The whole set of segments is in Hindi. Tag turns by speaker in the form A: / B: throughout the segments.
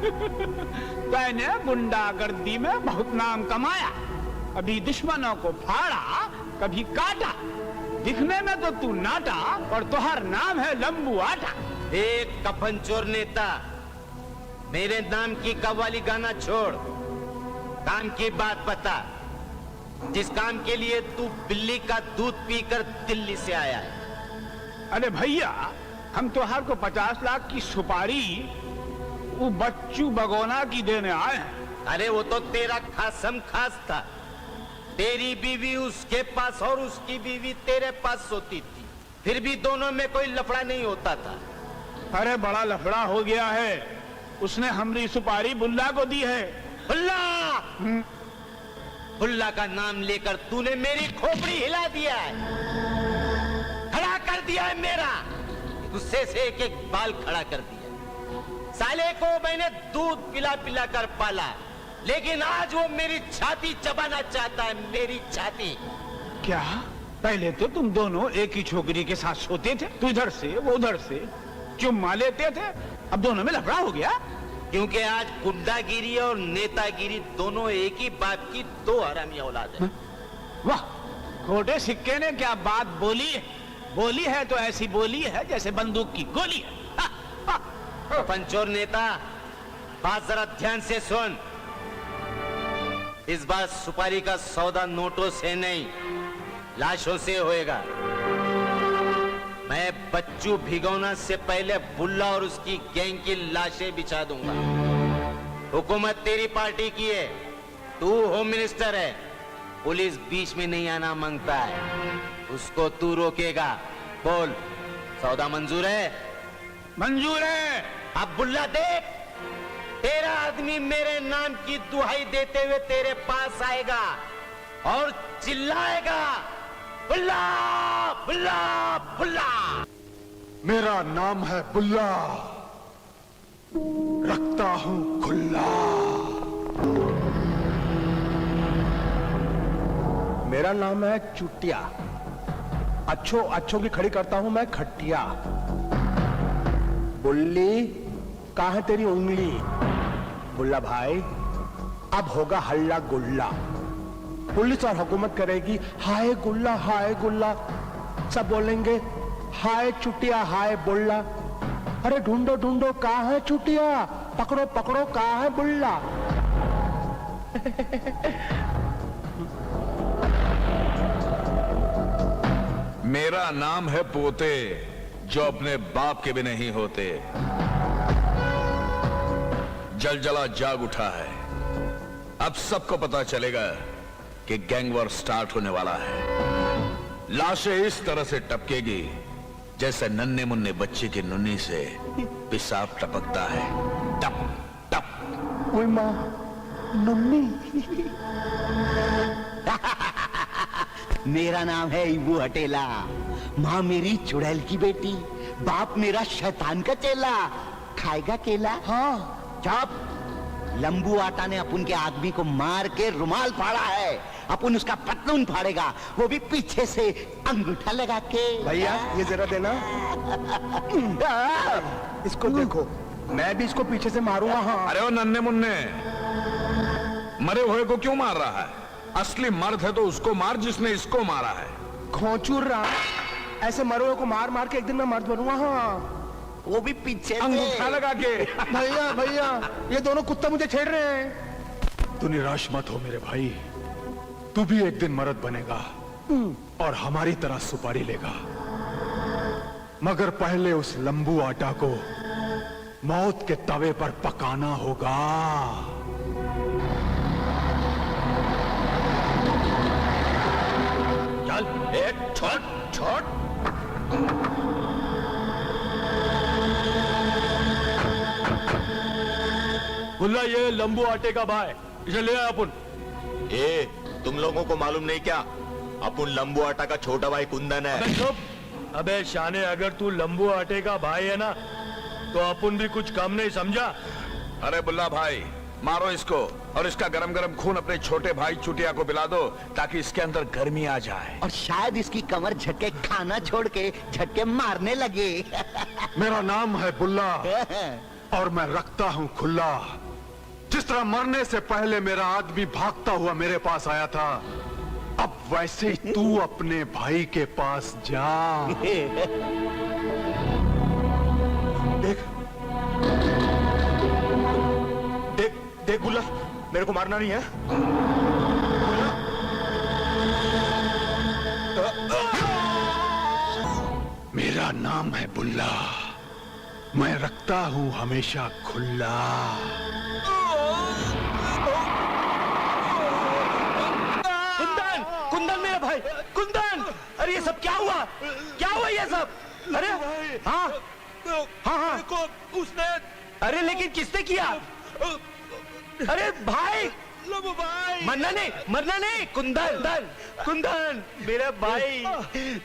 A: मैंने गुंडागर्दी में बहुत नाम कमाया, कभी दुश्मनों को फाड़ा, कभी काटा। दिखने में तो तू नाटा, और तुहार नाम है लंबू आटा।
B: एक कफन चोर नेता, मेरे नाम की कव्वाली गाना छोड़, काम की बात बता। जिस काम के लिए तू बिल्ली का दूध पीकर दिल्ली से आया है।
A: अरे भैया, हम तुहार को 50 लाख की सुपारी वो बच्चू बगोना की देने आए हैं।
B: अरे वो तो तेरा खासम खास था। तेरी बीवी उसके पास और उसकी बीवी तेरे पास सोती थी, फिर भी दोनों में कोई लफड़ा नहीं होता था।
A: अरे बड़ा लफड़ा हो गया है। उसने हमारी सुपारी बुल्ला को दी है।
B: बुल्ला! बुल्ला का नाम लेकर तूने मेरी खोपड़ी हिला दिया है, खड़ा कर दिया है मेरा। गुस्से से एक एक बाल खड़ा कर दिया। साले को मैंने दूध पिला पिला कर पाला, लेकिन आज वो मेरी छाती चबाना चाहता है, मेरी छाती।
A: क्या? पहले तो तुम दोनों एक ही छोकरी के साथ सोते थे, तू इधर से वो उधर से चुम्मा लेते थे, अब दोनों में लफड़ा हो गया?
B: क्योंकि आज गुंडागिरी और नेतागिरी दोनों एक ही बाप की दो हरामी औलाद है।
A: वाह, खोटे सिक्के ने क्या बात बोली है। बोली है तो ऐसी बोली है जैसे बंदूक की गोली है।
B: पंचोर नेता, बात जरा ध्यान से सुन। इस बार सुपारी का सौदा नोटों से नहीं, लाशों से होएगा। मैं बच्चू भिगोना से पहले बुल्ला और उसकी गैंग की लाशें बिछा दूंगा। हुकूमत तेरी पार्टी की है, तू होम मिनिस्टर है, पुलिस बीच में नहीं आना मांगता है, उसको तू रोकेगा। बोल, सौदा मंजूर है?
A: मंजूर है।
B: अब बुल्ला देख, तेरा आदमी मेरे नाम की दुहाई देते हुए तेरे पास आएगा और चिल्लाएगा, बुल्ला बुल्ला बुल्ला।
C: मेरा नाम है बुल्ला, रखता हूं खुल्ला। मेरा नाम है चुटिया, अच्छों की खड़ी करता हूं मैं खटिया। बुल्ली, कहां है तेरी उंगली? बुल्ला भाई, अब होगा हल्ला गुल्ला। पुलिस और हुकूमत करेगी हाय गुल्ला, सब बोलेंगे हाय चुटिया, हाय बुल्ला। अरे ढूंढो ढूंढो, कहां है चुटिया? पकड़ो पकड़ो, कहां है बुल्ला?
D: मेरा नाम है पोते, जो अपने बाप के भी नहीं होते। जलजला जाग उठा है, अब सबको पता चलेगा कि गैंग वॉर स्टार्ट होने वाला है। लाशें इस तरह से टपकेगी जैसे नन्हे मुन्ने बच्चे की नुन्नी से पेशाब टपकता है, टप टप।
C: ओए माँ, नुन्नी।
E: मेरा नाम है इबू हटेला, माँ मेरी चुड़ैल की बेटी, बाप मेरा शैतान का चेला। खाएगा केला?
C: हाँ।
E: चुप। लंबू आटा ने अपन के आदमी को मार के रुमाल फाड़ा है, अपन उसका पतलून फाड़ेगा, वो भी पीछे से अंगूठा लगा के।
C: भैया ये जरा देना। इसको देखो, मैं भी इसको पीछे से मारूंगा। हाँ।
D: अरे वो नन्हे मुन्ने, मरे हुए को क्यों मार रहा है? असली मर्द है तो उसको मार जिसने इसको मारा है।
C: खोचूर रहा, ऐसे मरे हुए को मार मार के एक दिन मैं मर्द बनूंगा। हाँ,
E: वो भी पीछे से
D: अंगूठा लगा के।
C: भैया भैया, ये दोनों कुत्ते मुझे छेड़ रहे हैं। तू निराश मत हो मेरे भाई, तू भी एक दिन मर्द बनेगा और हमारी तरह सुपारी लेगा, मगर पहले उस लंबू आटा को मौत के तवे पर पकाना होगा।
B: चल, एक छोट छोट।
F: बुल्ला, ये लंबू आटे का भाई, इसे ले आया अपन।
G: ए, तुम लोगों को मालूम नहीं क्या, अपन लंबू आटा का छोटा भाई कुंदन है।
F: अबे चुप। अबे शाने, अगर तू लंबू आटे का भाई है ना, तो अपन भी कुछ कम नहीं, समझा?
D: अरे बुल्ला भाई, मारो इसको और इसका गरम गरम खून अपने छोटे भाई चुटिया को पिला दो, ताकि इसके अंदर गर्मी आ जाए
E: और शायद इसकी कमर झटके खाना छोड़ के झटके मारने लगे।
C: मेरा नाम है बुल्ला
H: और मैं रखता हूं खुला। जिस तरह मरने से पहले मेरा आदमी भागता हुआ मेरे पास आया था, अब वैसे ही तू अपने भाई के पास जा।
G: देख देख देख बुल्ला, मेरे को मारना नहीं है।
H: मेरा नाम है बुल्ला, मैं रखता हूं हमेशा खुला।
B: कुंदन, कुंदन मेरा भाई, कुंदन! अरे ये सब क्या हुआ? क्या हुआ ये सब? अरे हाँ हाँ हाँ उसने, अरे लेकिन किसने किया? अरे भाई, मरना नहीं, कुंदन, कुंदन मेरे भाई,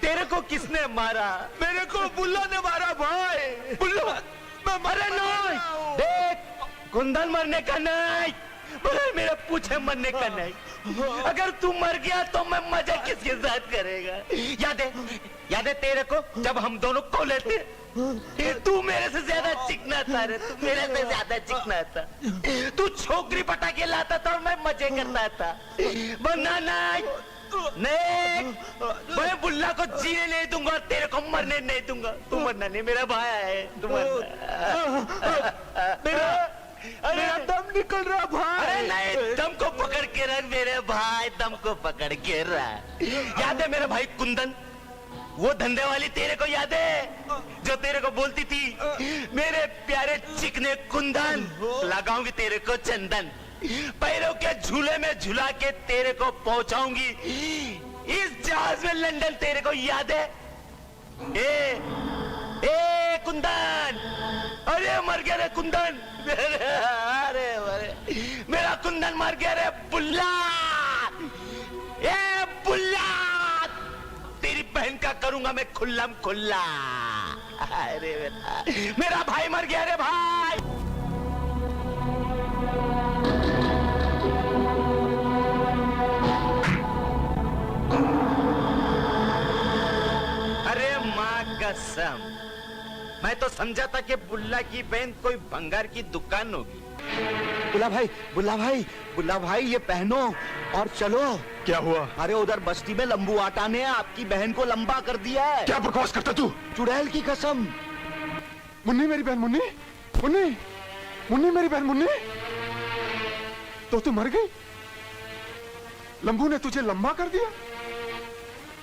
B: तेरे को किसने मारा? मेरे को बुल्ला ने मारा भाई। बुल्ला? अरे नहीं, देख कुंदन मरने का नहीं, मेरे पूछे मरने का नहीं। अगर तू मर गया तो मैं मजा किसके साथ करेगा? याद है तेरे को जब हम दोनों को लेते, तू मेरे से ज्यादा चिकना था रे, तू मेरे से ज्यादा चिकना था। तू छोकरी पटा के लाता था और मैं मजे करता था। वरना नहीं, मैं बुल्ला को जीने नहीं दूंगा और तेरे को मरने नहीं दूंगा। तू मरना नहीं, मेरा भाई है, तू मरना। मेरा दम निकल रहा भाई। अरे नहीं, दम को पकड़ के रख मेरे भाई, दम को पकड़ के रख। याद है मेरा भाई कुंदन, वो धंधे वाली तेरे को याद है जो तेरे को बोलती थी, मेरे प्यारे चिकने कुंदन, लगाऊंगी तेरे को चंदन, पैरों के झूले में झुला के तेरे को पहुंचाऊंगी इस जहाज में लंदन। तेरे को याद है? ए कुंदन, अरे मर गया रे कुंदन, अरे मेरा कुंदन मर गया रे बुल्ला। ए बुल्ला, तेरी बहन का करूंगा मैं खुल्लम खुल्ला। अरे मेरा भाई मर गया रे भाई। अरे माँ कसम, मैं तो समझा था कि बुल्ला की बहन कोई भंगार की दुकान होगी।
E: बुल्ला भाई ये पहनो और चलो।
H: क्या हुआ?
E: अरे उधर बस्ती में लंबू आटा ने आपकी बहन को लंबा कर दिया है।
H: क्या बकवास करता तू?
E: चुड़ैल की कसम।
H: मुन्नी मेरी बहन, मुन्नी मुन्नी मुन्नी मेरी बहन मुन्नी, तो तू मर गई? लंबू ने तुझे लंबा कर दिया?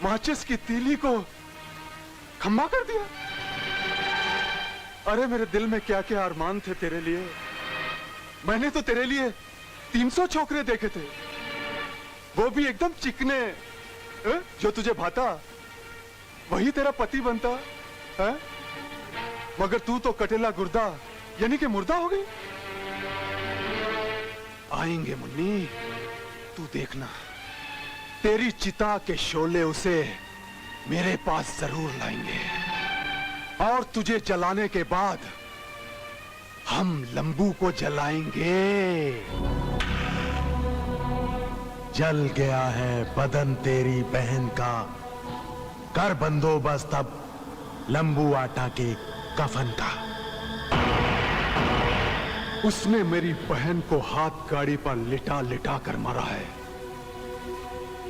H: माचिस की तीली को खम्बा कर दिया? अरे मेरे दिल में क्या क्या अरमान थे तेरे लिए। मैंने तो तेरे लिए 300 छोकरे देखे थे, वो भी एकदम चिकने। जो तुझे भाता वही तेरा पति बनता है, मगर तू तो कटेला गुर्दा यानी कि मुर्दा हो गई। आएंगे मुन्नी, तू देखना, तेरी चिता के शोले उसे मेरे पास जरूर लाएंगे, और तुझे जलाने के बाद हम लंबू को जलाएंगे। जल गया है बदन तेरी बहन का, कर बंदोबस्त अब लंबू आटा के कफन का। उसने मेरी बहन को हाथ गाड़ी पर लिटा लिटा कर मारा है,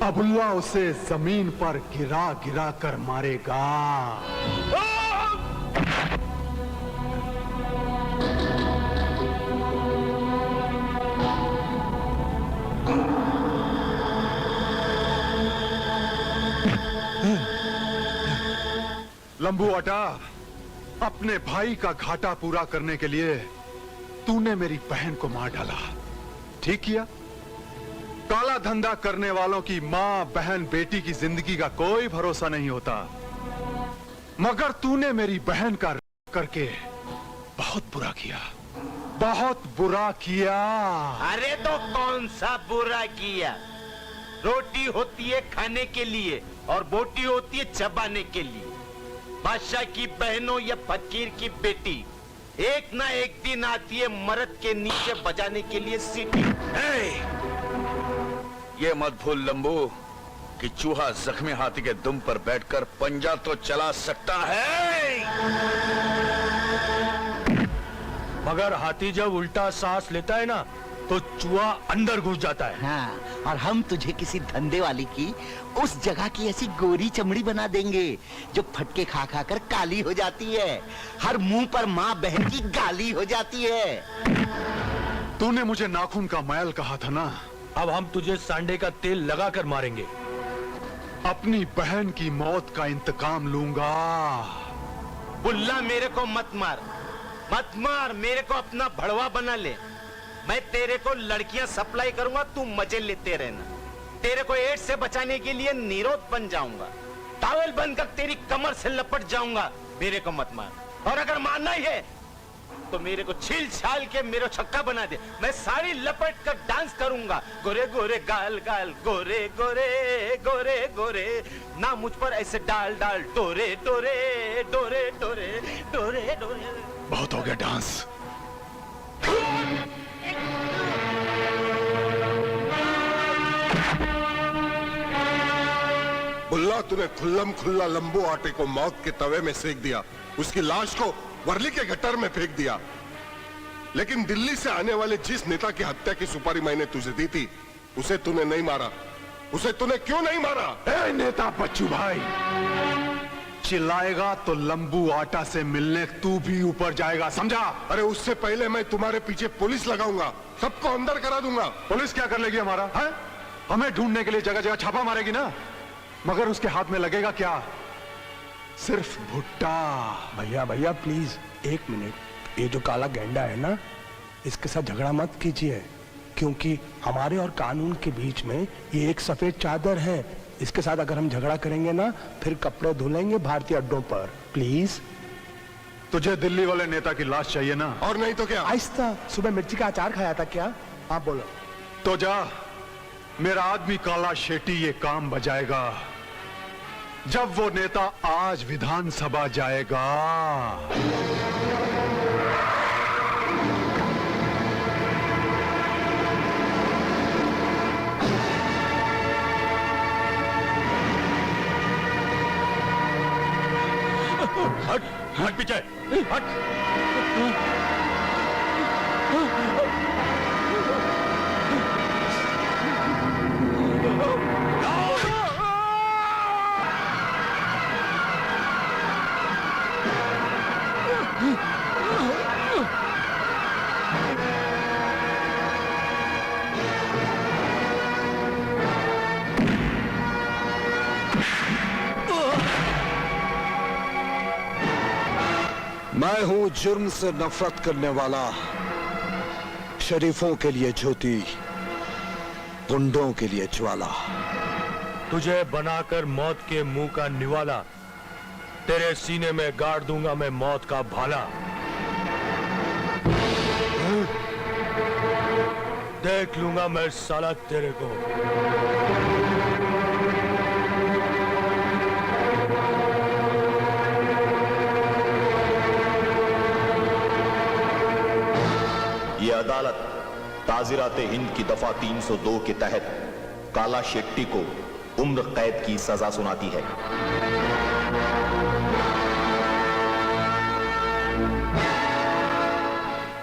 H: अबुल्ला उसे जमीन पर गिरा गिरा कर मारेगा। लंबू आटा, अपने भाई का घाटा पूरा करने के लिए तूने मेरी बहन को मार डाला। ठीक किया। काला धंधा करने वालों की मां, बहन, बेटी की जिंदगी का कोई भरोसा नहीं होता, मगर तूने मेरी बहन का करके बहुत बुरा किया, बहुत बुरा किया।
B: अरे तो कौन सा बुरा किया? रोटी होती है खाने के लिए और बोटी होती है चबाने के लिए। बादशाह की बहनों या फकीर की बेटी एक ना एक दिन आती है मर्द के नीचे बजाने के लिए सीटी।
D: ये मत भूल लंबू कि चूहा जख्मी हाथी के दुम पर बैठकर पंजा तो चला सकता है,
F: मगर हाथी जब उल्टा सांस लेता है ना तो चूहा अंदर घुस जाता है।
E: हाँ, और हम तुझे किसी धंधे वाली की उस जगह की ऐसी गोरी चमड़ी बना देंगे जो फटके खा खा कर काली हो जाती है। हर मुंह पर माँ बहन की गाली हो जाती है।
H: तूने मुझे नाखून का मैल कहा था ना।
F: अब हम तुझे सांडे का तेल लगा कर मारेंगे।
H: अपनी बहन की मौत का इंतकाम लूंगा।
B: बुल्ला मेरे को मत मार, मत मार, मेरे को अपना भड़वा बना ले। मैं तेरे को लड़कियां सप्लाई करूंगा, तू मजे लेते रहना। तेरे को एड्स से बचाने के लिए नीरोध बन जाऊंगा, टॉवेल बनकर तेरी कमर से लपट जाऊंगा। मेरे को मत मार, और अगर मारना ही है तो मेरे को छील छाल के मेरे छक्का बना दे। मैं साड़ी लपट कर डांस करूंगा। गोरे गोरे गाल गाल, गोरे गोरे गोरे गोरे, ना मुझ पर ऐसे डाल डाल, डोरे डोरे डोरे डोरे डोरे डोरे।
H: बहुत हो गया डांस।
C: बुल्ला, तूने खुल्लम खुल्ला लंबू आटे को मौत के तवे में सेक दिया, उसकी लाश को वर्ली के गटर में फेंक दिया। लेकिन दिल्ली से आने वाले जिस नेता की हत्या की सुपारी मैंने तुझे दी थी, उसे तूने नहीं मारा। उसे तूने क्यों नहीं मारा?
H: ए नेता बच्चू भाई, चिल्लाएगा तो लंबू आटा से मिलने तू भी ऊपर जाएगा, समझा?
C: अरे उससे पहले मैं तुम्हारे पीछे पुलिस लगाऊंगा, सबको अंदर करा दूंगा।
H: पुलिस क्या कर लेगी हमारा? है? हमें ढूंढने के लिए जगह जगह छापा मारेगी ना, मगर उसके हाथ में लगेगा क्या? सिर्फ भुट्टा।
C: भैया भैया प्लीज एक मिनट, ये जो काला गेंडा है ना, इसके साथ झगड़ा मत कीजिए, क्योंकि हमारे और कानून के बीच में ये एक सफेद चादर है। इसके साथ अगर हम झगड़ा करेंगे ना, फिर कपड़े धुलेंगे भारतीय अड्डों पर। प्लीज।
H: तुझे दिल्ली वाले नेता की लाश चाहिए ना?
C: और नहीं तो क्या? आहिस्ता, सुबह मिर्ची का अचार खाया था क्या? आप बोलो।
H: तो जा, मेरा आदमी काला शेट्टी ये काम बजाएगा जब वो नेता आज विधानसभा जाएगा।
F: हट हट पीछे हट।
I: मैं हूं जुर्म से नफरत करने वाला, शरीफों के लिए ज्योति, गुंडों के लिए ज्वाला।
F: तुझे बनाकर मौत के मुंह का निवाला, तेरे सीने में गाड़ दूंगा मैं मौत का भाला। देख लूंगा मैं साला तेरे को।
G: ये अदालत ताज़िरात हिंद की दफा 302 के तहत काला शेट्टी को उम्र कैद की सजा सुनाती है।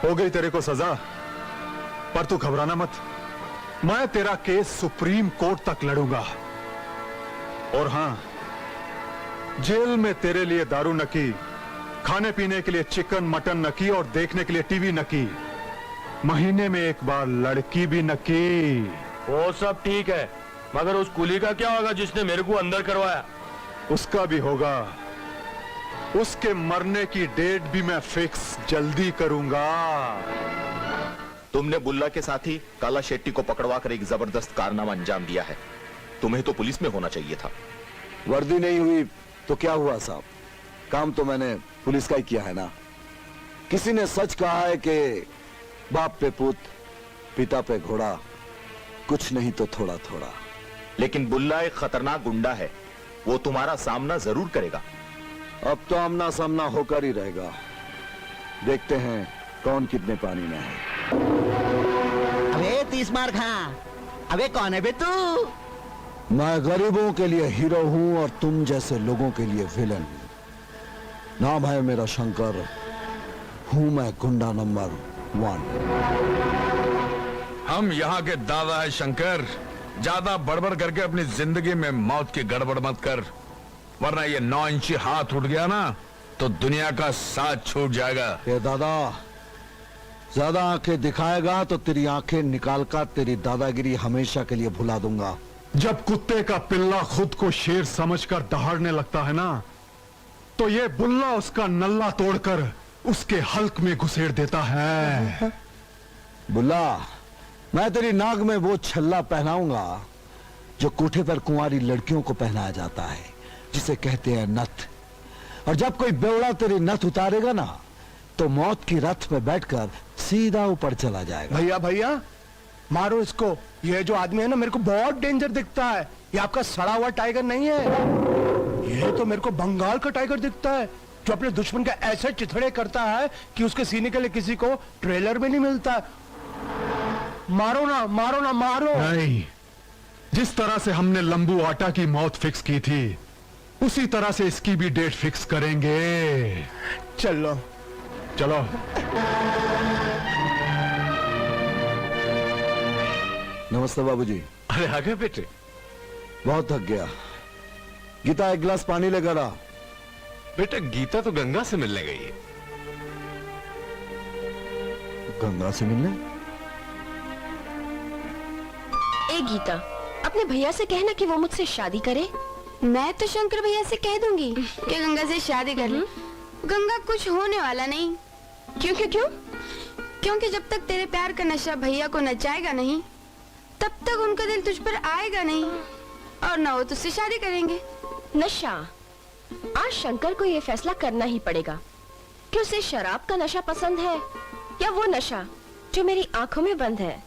H: हो गई तेरे को सजा, पर तू घबराना मत। मैं तेरा केस सुप्रीम कोर्ट तक लड़ूंगा। और हां, जेल में तेरे लिए दारू नकी, खाने पीने के लिए चिकन मटन नकी, और देखने के लिए टीवी नकी, महीने में एक बार लड़की भी नकी।
F: वो सब ठीक है, मगर उस कुली का क्या होगा जिसने मेरे को अंदर करवाया?
H: उसका भी होगा। उसके मरने की डेट भी मैं फिक्स जल्दी करूंगा।
G: तुमने बुल्ला के साथी काला शेट्टी को पकड़वा कर एक जबरदस्त कारनामा अंजाम दिया है। तुम्हें तो पुलिस में होना चाहिए था।
I: वर्दी नहीं हुई तो क्या हुआ साहब, काम तो मैंने पुलिस का ही किया है ना। किसी ने सच कहा है कि बाप पे पुत, पिता पे घोड़ा, कुछ नहीं तो थोड़ा थोड़ा।
G: लेकिन बुल्ला एक खतरनाक गुंडा है, वो तुम्हारा सामना जरूर करेगा।
I: अब तो आमना सामना होकर ही रहेगा। देखते हैं कौन कितने पानी में है।
E: अबे 30 मार खा, अबे कौन है बे तू?
I: मैं गरीबों के लिए हीरो हूं और तुम जैसे लोगों के लिए विलन। नाम है मेरा शंकर, हूं मैं गुंडा नंबर 1।
D: हम यहाँ के दादा है शंकर। ज्यादा बड़बड़ करके अपनी जिंदगी में मौत की गड़बड़ मत कर, वरना ये 9 इंची हाथ उठ गया ना तो दुनिया का साथ छूट जाएगा।
I: ये दादा ज्यादा आंखें दिखाएगा तो तेरी आंखें निकालकर तेरी दादागिरी हमेशा के लिए भुला दूंगा।
H: जब कुत्ते का पिल्ला खुद को शेर समझकर दहाड़ने लगता है ना, तो ये बुल्ला उसका नल्ला तोड़कर उसके हल्क में घुसेड़ देता है।
I: बुल्ला, मैं तेरी नाक में वो छल्ला पहनाऊंगा जो कोठे पर कुंवारी लड़कियों को पहनाया जाता है, जिसे कहते हैं नथ। और जब कोई बेवड़ा तेरी नथ उतारेगा ना, तो मौत की रथ में बैठकर सीधा ऊपर चला जाएगा।
C: भैया भैया मारो इसको। ये जो आदमी है ना मेरे को बहुत डेंजर दिखता है। ये आपका सड़ा हुआ टाइगर नहीं है, ये तो मेरे को बंगाल का टाइगर दिखता है, जो अपने दुश्मन का ऐसे चिथड़े करता है कि उसके सीने के लिए किसी को ट्रेलर में नहीं मिलता। मारो ना मारो ना मारो।
H: नहीं, जिस तरह से हमने लंबू आटा की मौत फिक्स की थी, उसी तरह से इसकी भी डेट फिक्स करेंगे।
C: चलो
H: चलो।
I: नमस्ते बाबूजी।
F: अरे आ गए बेटे।
I: बहुत थक गया। गीता एक गिलास पानी लेकर आ।
F: बेटा गीता तो गंगा से मिलने गई है।
I: गंगा से मिलने?
J: ए गीता, अपने भैया से कहना कि वो मुझसे शादी करे।
K: मैं तो शंकर भैया से कह दूंगी कि गंगा से शादी कर ले। गंगा कुछ होने वाला नहीं।
J: क्यों क्यों क्यों?
K: क्योंकि जब तक तेरे प्यार का नशा भैया को नचाएगा नहीं, तब तक उनका दिल तुझ पर आएगा नहीं, और ना वो तुझसे शादी करेंगे।
J: नशा? आज शंकर को ये फैसला करना ही पड़ेगा कि उसे शराब का नशा पसंद है या वो नशा जो मेरी आंखों में बंद है।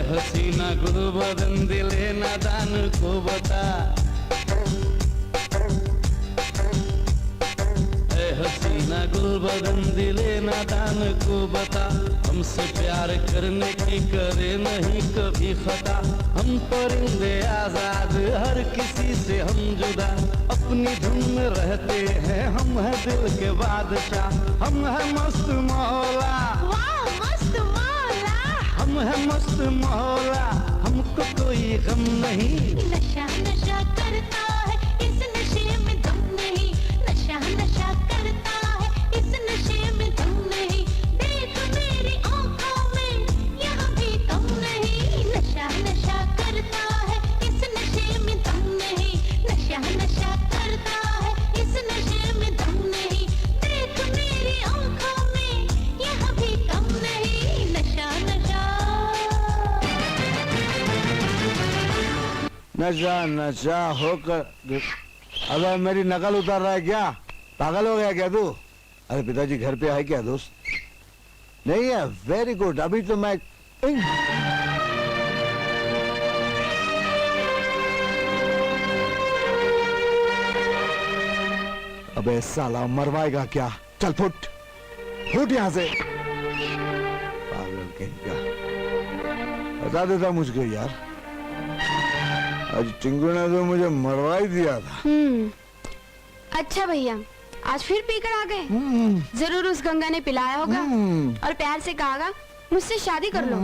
L: हसीना गुल बदन दिले नादान को बता, ऐ हसीना गुल बदन दिले नादान को बता, हमसे प्यार करने की करे नहीं कभी खता। हम परिंदे आजाद हर किसी से हम जुदा, अपनी धुन में रहते हैं हम हैं दिल के बादशाह। हम हैं मस्त मौला, हम हैं मस्त मौला, हमको कोई गम नहीं।
M: नशा नशा करता है इस नशे में दम नहीं, नशा
I: नशा नशा होकर। अबे मेरी नकल उतार रहा है क्या? पागल हो गया क्या तू? अरे पिताजी घर पे आए क्या दोस्त? नहीं है, वेरी गुड। अभी तो मैं अबे साला मरवाएगा क्या? चल फुट फुट यहां से। पागल कहीं का। बता देता मुझको यार, आज टिंकू ने तो मुझे मरवा ही दिया था।
K: अच्छा भैया, आज फिर पीकर आ गए? जरूर उस गंगा ने पिलाया होगा और प्यार से कहा मुझसे शादी कर लो।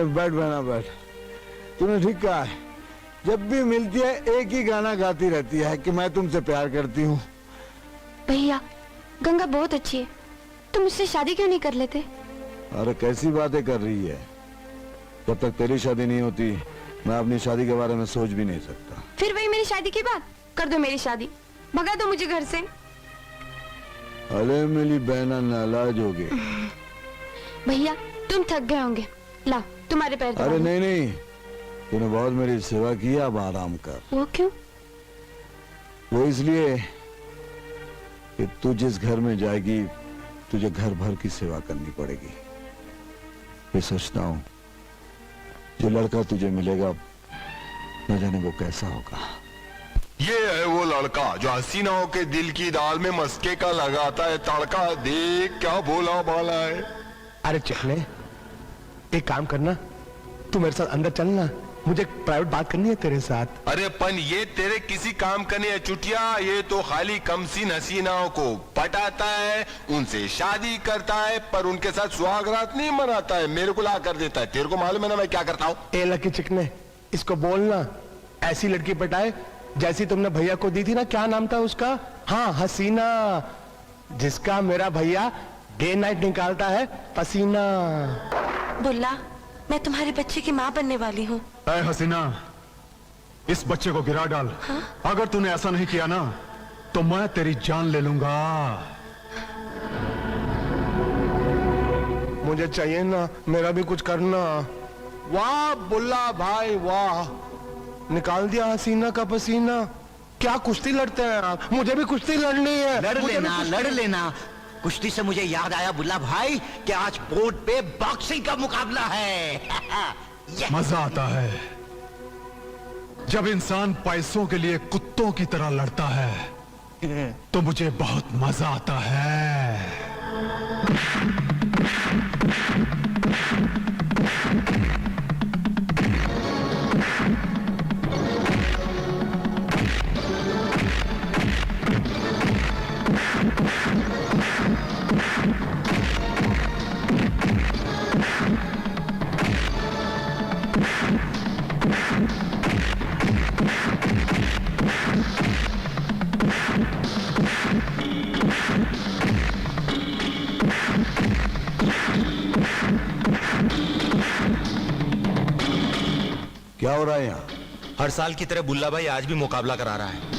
I: बैठ बना बैठ। तूने ठीक कहा है, जब भी मिलती है एक ही गाना गाती रहती है कि मैं तुमसे प्यार करती हूँ।
K: भैया, गंगा बहुत अच्छी है, तुम मुझसे शादी क्यों नहीं कर लेते?
I: अरे कैसी बातें कर रही है? जब तक तेरी शादी नहीं होती मैं अपनी शादी के बारे में सोच भी नहीं सकता।
K: फिर वही मेरी शादी की बात कर दो, मेरी शादी भगा दो मुझे घर से।
I: अरे मेरी बहना नाराज हो गई।
K: भैया तुम थक गए होंगे, ला तुम्हारे पैर
I: अरे नहीं नहीं, तूने बहुत मेरी सेवा की, अब आराम कर।
K: वो क्यों?
I: वो इसलिए कि तू जिस घर में जाएगी तुझे घर भर की सेवा करनी पड़ेगी। मैं सोचता हूँ जो लड़का तुझे मिलेगा न जाने वो कैसा होगा।
H: ये है वो लड़का जो हसीनाओं के दिल की दाल में मस्के का लगाता है तड़का। देख क्या बोला बाला है।
C: अरे चखले, एक काम करना, तू मेरे साथ अंदर चलना, मुझे प्राइवेट बात करनी है तेरे साथ।
H: अरे पन ये तेरे किसी काम का नहीं है चुटिया, ये तो खाली कमसीन हसीनाओं को पटाता है, उनसे शादी करता है, पर उनके साथ सुहागरात नहीं मनाता है, मेरे को ला कर देता है। तेरे को मालूम है ना मैं क्या करता हूँ?
C: ए लकी चिकने, इसको बोलना ऐसी लड़की पटाए जैसी तुमने भैया को दी थी ना, क्या नाम था उसका? हाँ हसीना, जिसका मेरा भैया डे नाइट निकालता है पसीना।
J: बुल्ला, मैं तुम्हारे बच्चे की माँ बनने वाली हूँ।
H: ऐ हसीना, इस बच्चे को गिरा डाल। अगर तूने ऐसा नहीं किया ना तो मैं तेरी जान ले लूंगा।
C: मुझे चाहिए ना, मेरा भी कुछ करना। वाह बुल्ला भाई वाह, निकाल दिया हसीना का पसीना। क्या कुश्ती लड़ते हैं आप? मुझे भी कुश्ती लड़नी है।
E: लड़ लेना। कुश्ती से मुझे याद आया बुल्ला भाई कि आज बोर्ड पे बॉक्सिंग का मुकाबला है।
H: मजा आता है जब इंसान पैसों के लिए कुत्तों की तरह लड़ता है, तो मुझे बहुत मजा आता है।
I: क्या हो रहा है यहाँ?
F: हर साल की तरह बुल्ला भाई आज भी मुकाबला करा रहा है।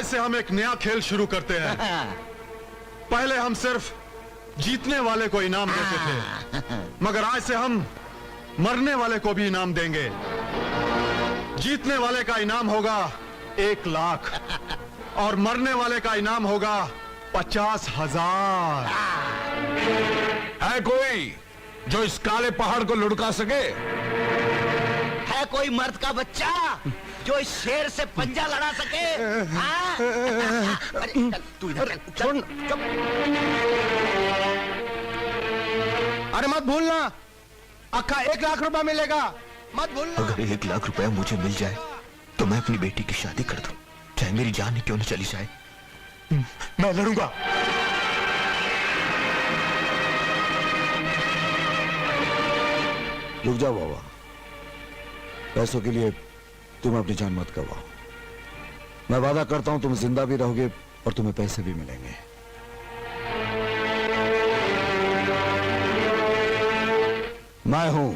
H: से हम एक नया खेल शुरू करते हैं। पहले हम सिर्फ जीतने वाले को इनाम देते थे, मगर आज से हम मरने वाले को भी इनाम देंगे। जीतने वाले का इनाम होगा 1 लाख और मरने वाले का इनाम होगा 50,000।
D: है कोई? जो इस काले पहाड़ को लुढ़का सके?
E: है कोई मर्द का बच्चा जो इस शेर से पंजा लड़ा सके? हाँ? अरे, चल, तू इधर चल, चुप।
C: अरे मत भूलना, अक्का 1 लाख रुपया मिलेगा, मत भूलना।
G: अगर 1 लाख रुपया मुझे मिल जाए तो मैं अपनी बेटी की शादी कर दूं, चाहे मेरी जान ही क्यों न चली जाए। मैं लड़ूंगा।
I: रुक जाओ बाबा, पैसों के लिए तुम अपनी जान मत गवाओ। मैं वादा करता हूं तुम जिंदा भी रहोगे और तुम्हें पैसे भी मिलेंगे। मैं हूं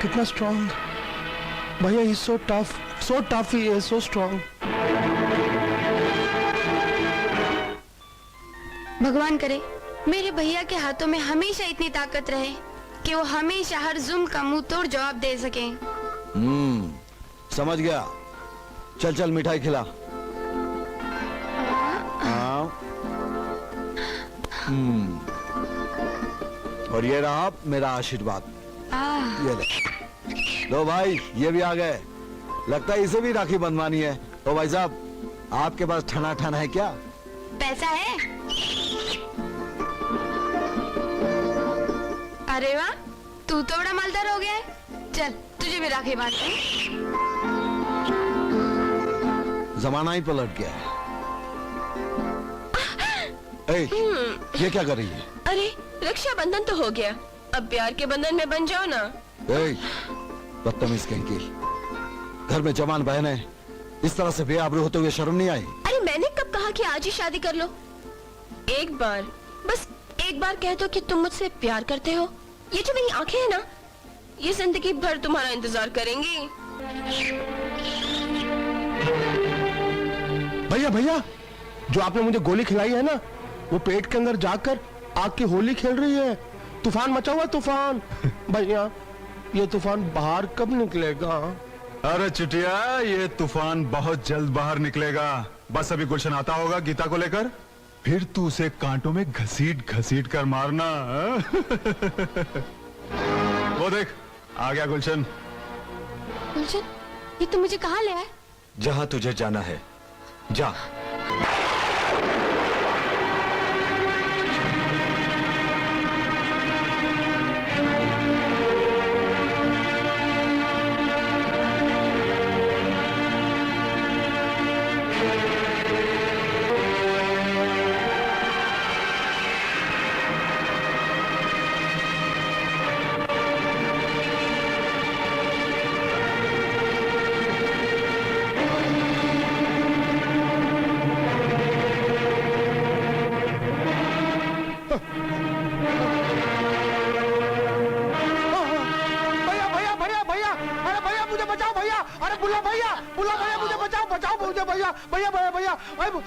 C: कितना स्ट्रांग भैया, ही सो टफ ही है, सो स्ट्रांग।
K: भगवान करे मेरे भैया के हाथों में हमेशा इतनी ताकत रहे कि वो हमेशा हर जुल्म का मुंह तोड़ जवाब दे सके।
I: समझ गया। चल चल मिठाई खिला। हाँ। और ये रहा मेरा आशीर्वाद, ये ले। लो भाई, ये भी आ गए। लगता है इसे भी राखी बंधवानी है। तो भाई साहब, आपके पास ठना ठन है क्या?
K: पैसा है? अरे वाह, तू तो बड़ा मालदार हो गया है। चल तुझे भी राखी बांधते हैं।
I: जमाना ही पलट गया है। ये क्या कर रही है?
J: अरे रक्षाबंधन तो हो गया, अब प्यार के बंधन में बन जाओ ना।
I: बदतमीज कहीं की, घर में जवान बहन है, इस तरह से बेआबरू होते हुए शर्म नहीं आई?
J: अरे मैंने कब कहा कि आज ही शादी कर लो? एक बार, बस एक बार कह दो कि तुम मुझसे प्यार करते हो। ये जो मेरी आंखें हैं ना, ये जिंदगी भर तुम्हारा इंतजार करेंगी।
C: भैया भैया, जो आपने मुझे गोली खिलाई है ना, वो पेट के अंदर जाकर आग की होली खेल रही है। तूफान मचा हुआ तूफान। भैया, ये तूफान बाहर कब निकलेगा?
H: अरे चिटिया, ये तूफान बहुत जल्द बाहर निकलेगा। बस अभी गुलशन आता होगा गीता को लेकर, फिर तू उसे कांटों में घसीट घसीट कर मारना। वो देख, आ गया गुलशन।
K: गुलशन, ये तू मुझे कहाँ ले आए?
G: जहां तुझे जाना है जा।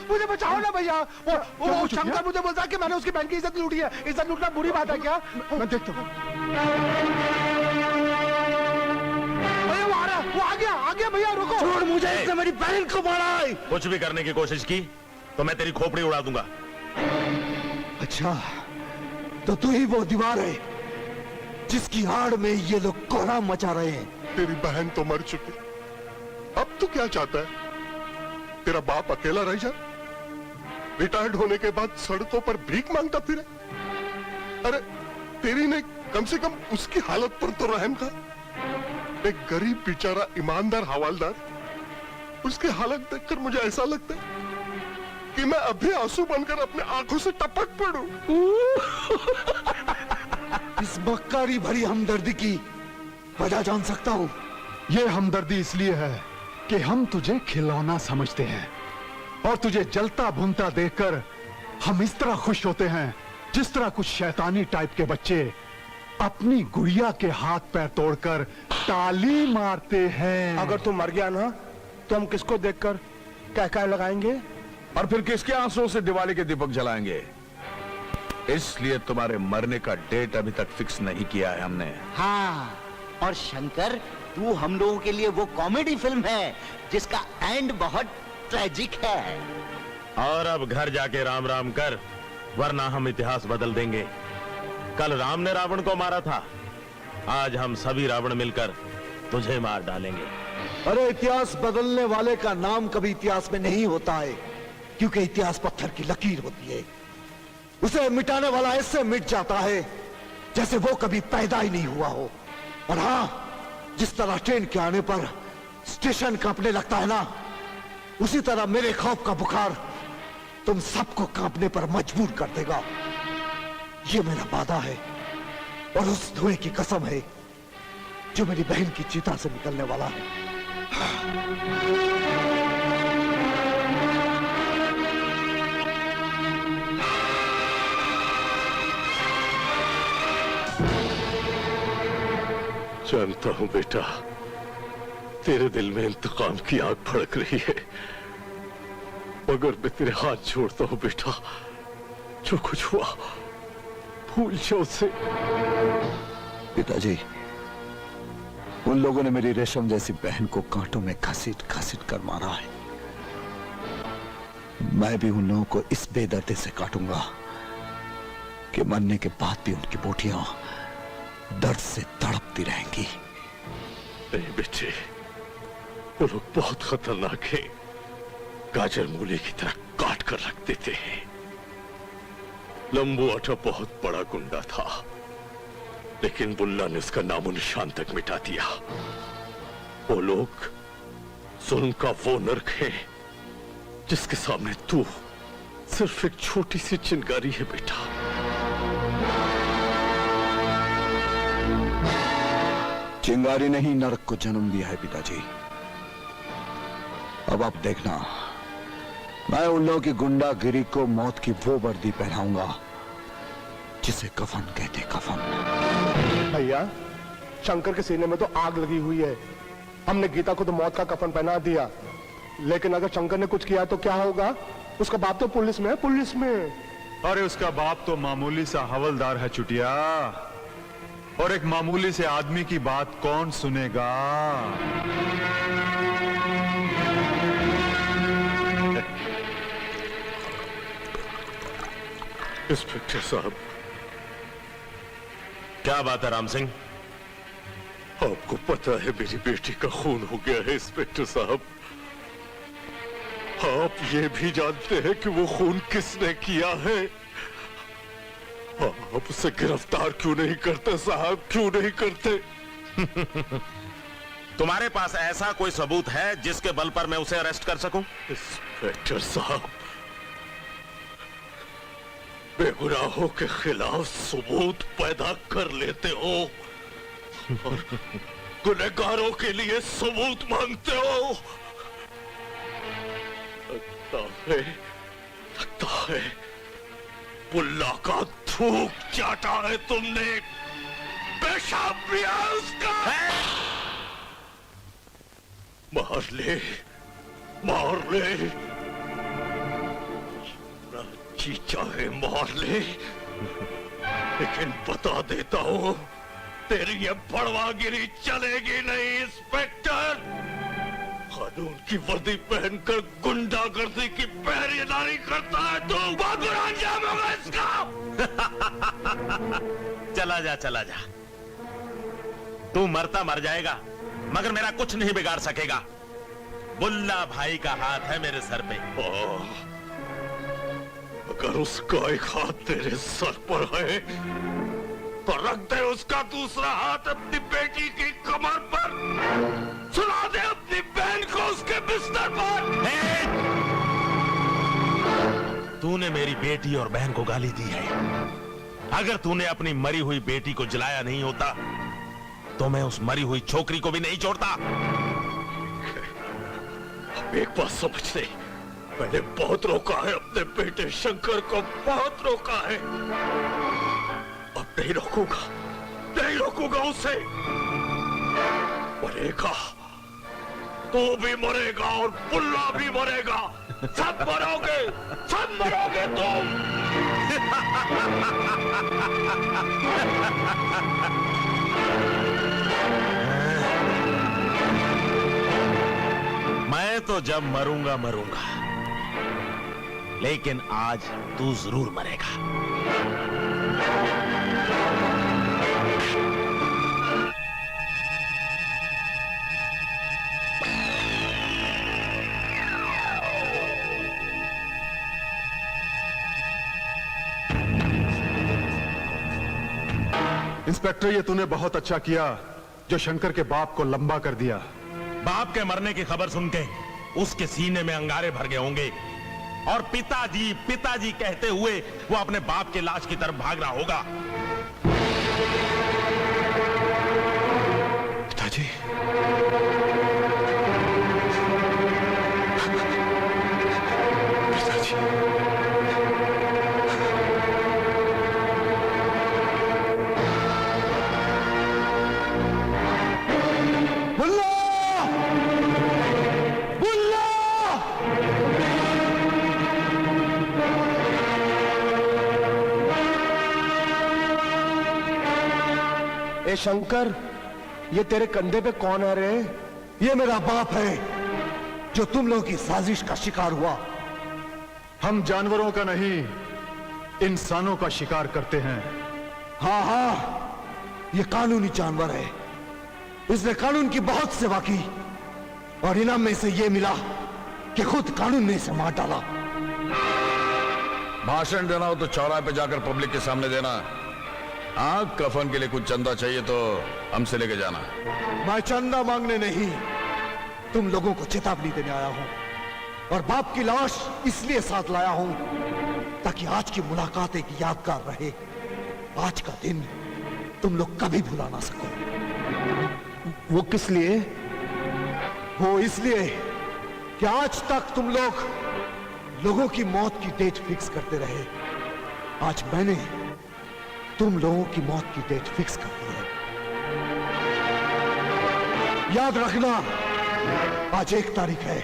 C: मुझे बचाओ ना भैया। वो शंकर मुझे बोलता है कि मैंने उसकी बहन की इज्जत लूटी है। इज्जत लूटना बुरी बात है क्या? मैं देखता हूँ। भैया वो आ रहा, वो आ गया भैया, रुको।
F: छोड़ मुझे, इसने मेरी बहन को मारा है। कुछ भी करने की कोशिश की तो मैं तेरी खोपड़ी उड़ा दूंगा।
I: अच्छा, तो तू ही वो दीवार है जिसकी आड़ में ये लोग कोहराम मचा रहे हैं।
H: तेरी बहन तो मर चुकी, अब तू क्या चाहता है? तेरा बाप अकेला रह जाए, रिटायर्ड होने के बाद सड़कों पर भीख मांगता फिरे? अरे तेरी ने कम से कम उसकी हालत पर तो रहम कर। एक गरीब बेचारा ईमानदार हवालदार, उसकी हालत देखकर मुझे ऐसा लगता है कि मैं अभी आंसू बनकर अपने आंखों से टपक पड़ूं।
I: इस मक्कारी भरी हमदर्दी की वजह जान सकता हूं?
H: ये हमदर्दी इसलिए है कि हम तुझे खिलौना समझते हैं और तुझे जलता भूनता देखकर हम इस तरह खुश होते हैं जिस तरह कुछ शैतानी टाइप के बच्चे अपनी गुड़िया के हाथ पैर तोड़कर ताली मारते हैं।
C: अगर तू मर गया ना तो हम किसको देखकर कह लगाएंगे
D: और फिर किसके आंसुओं से दिवाली के दीपक जलाएंगे? इसलिए तुम्हारे मरने का डेट अभी तक फिक्स नहीं किया है हमने।
E: हाँ, और शंकर, तू हम लोगों के लिए वो कॉमेडी फिल्म है जिसका एंड बहुत ट्रेजिक है।
F: और अब घर जाके राम राम कर, वरना हम इतिहास बदल देंगे। कल राम ने रावण को मारा था, आज हम सभी रावण मिलकर तुझे मार डालेंगे।
I: अरे इतिहास बदलने वाले का नाम कभी इतिहास में नहीं होता है, क्योंकि इतिहास पत्थर की लकीर होती है। उसे मिटाने वाला ऐसे मिट जाता है जैसे वो कभी पैदा ही नहीं हुआ हो। और हाँ, जिस तरह ट्रेन के आने पर स्टेशन कांपने लगता है ना, उसी तरह मेरे खौफ का बुखार तुम सबको कांपने पर मजबूर कर देगा। ये मेरा वादा है और उस धुएं की कसम है जो मेरी बहन की चिता से निकलने वाला है।
H: जानता हूं बेटा, तेरे दिल में इंतकाम की आग भड़क रही है, मगर मैं तेरे हाथ जोड़ता हूं बेटा, जो कुछ हुआ भूल जाओ उसे।
I: पिताजी, उन लोगों ने मेरी रेशम जैसी बहन को कांटों में घसीट घसीट कर मारा है। मैं भी उन लोगों को इस बेदर्दी से काटूंगा कि मरने के बाद भी उनकी बोटियां दर्द से तड़पती रहेंगी।
H: नहीं बेटे, वो लोग बहुत खतरनाक है, गाजर मूली की तरह काट कर रख देते हैं। लंबू अठा बहुत बड़ा गुंडा था, लेकिन बुल्ला ने उसका नामो निशान तक मिटा दिया। वो लोग जुल्म का वो नर्क है जिसके सामने तू सिर्फ एक छोटी सी चिंगारी है बेटा।
I: चिंगारी ने ही नरक को जन्म दिया है पिताजी। अब आप देखना, मैं उन लोगों की गुंडागिरी को मौत की वो वर्दी पहनाऊंगा जिसे कफन कहते। कफन
C: भैया, शंकर के सीने में तो आग लगी हुई है। हमने गीता को तो मौत का कफन पहना दिया, लेकिन अगर शंकर ने कुछ किया तो क्या होगा? उसका बाप तो पुलिस में है, पुलिस में।
H: अरे उसका बाप तो मामूली सा हवलदार है चुटिया, और एक मामूली से आदमी की बात कौन सुनेगा? इंस्पेक्टर साहब।
F: क्या बात है राम सिंह?
H: आपको पता है मेरी बेटी का खून हो गया है इंस्पेक्टर साहब। आप ये भी जानते हैं कि वो खून किसने किया है? आप उसे गिरफ्तार क्यों नहीं करते साहब, क्यों नहीं करते?
F: तुम्हारे पास ऐसा कोई सबूत है जिसके बल पर मैं उसे अरेस्ट कर सकूं?
H: इंस्पेक्टर साहब, बेगुनाहों के खिलाफ सबूत पैदा कर लेते हो और गुनहगारों के लिए सबूत मांगते हो। लगता है बुल्ला का थूक चाटा है तुमने, पेशाब पिया उसका। मार ले, मार ले, जी चाहे मार ले, लेकिन बता देता हूं, तेरी ये बड़वागिरी चलेगी नहीं इंस्पेक्टर। कानून की वर्दी पहनकर गुंडागर्दी की पहरेदारी करता है तो बहुत बुरा अंजाम होगा इसका।
F: चला जा, चला जा, तू मरता मर जाएगा, मगर मेरा कुछ नहीं बिगाड़ सकेगा। बुल्ला भाई का हाथ है मेरे सर पे।
G: अगर उसका एक हाथ तेरे सर पर है तो रख दे उसका दूसरा हाथ अपनी बेटी की कमर पर, सुला दे अपनी बहन को उसके बिस्तर पर।
F: तूने मेरी बेटी और बहन को गाली दी है। अगर तूने अपनी मरी हुई बेटी को जलाया नहीं होता तो मैं उस मरी हुई छोकरी को भी नहीं छोड़ता।
G: अब एक बात समझ ले, मैंने बहुत रोका है अपने बेटे शंकर को, बहुत रोका है। अब नहीं रोकूंगा, नहीं रोकूंगा उसे। मरेगा, तू भी मरेगा और बुल्ला भी मरेगा, सब मरोगे, सब मरोगे तुम।
F: मैं तो जब मरूंगा मरूंगा, लेकिन आज तू जरूर मरेगा।
H: इंस्पेक्टर, ये तूने बहुत अच्छा किया जो शंकर के बाप को लंबा कर दिया।
F: बाप के मरने की खबर सुन के उसके सीने में अंगारे भर गए होंगे और पिताजी पिताजी कहते हुए वो अपने बाप के लाश की तरफ भाग रहा होगा।
H: पिताजी, पिताजी।
C: ए शंकर, ये तेरे कंधे पे कौन है रे?
I: ये मेरा बाप है जो तुम लोगों की साजिश का शिकार हुआ।
H: हम जानवरों का नहीं, इंसानों का शिकार करते हैं।
I: हाँ हाँ, ये कानूनी जानवर है। इसने कानून की बहुत सेवा की और इनाम में इसे ये मिला कि खुद कानून ने इसे मार डाला।
D: भाषण देना हो तो चौराहे पे जाकर पब्लिक के सामने देना। हाँ, कफन के लिए कुछ चंदा चाहिए तो हमसे लेके जाना।
I: मैं चंदा मांगने नहीं, तुम लोगों को चेतावनी देने आया हूं और बाप की लाश इसलिए साथ लाया हूं ताकि आज की मुलाकात एक यादगार रहे। आज का दिन तुम लोग कभी भुला ना सको।
C: वो किस लिए?
I: वो इसलिए कि आज तक तुम लोगों की मौत की डेट फिक्स करते रहे। आज मैंने तुम लोगों की मौत की डेट फिक्स कर दी है। याद रखना, आज 1 तारीख है।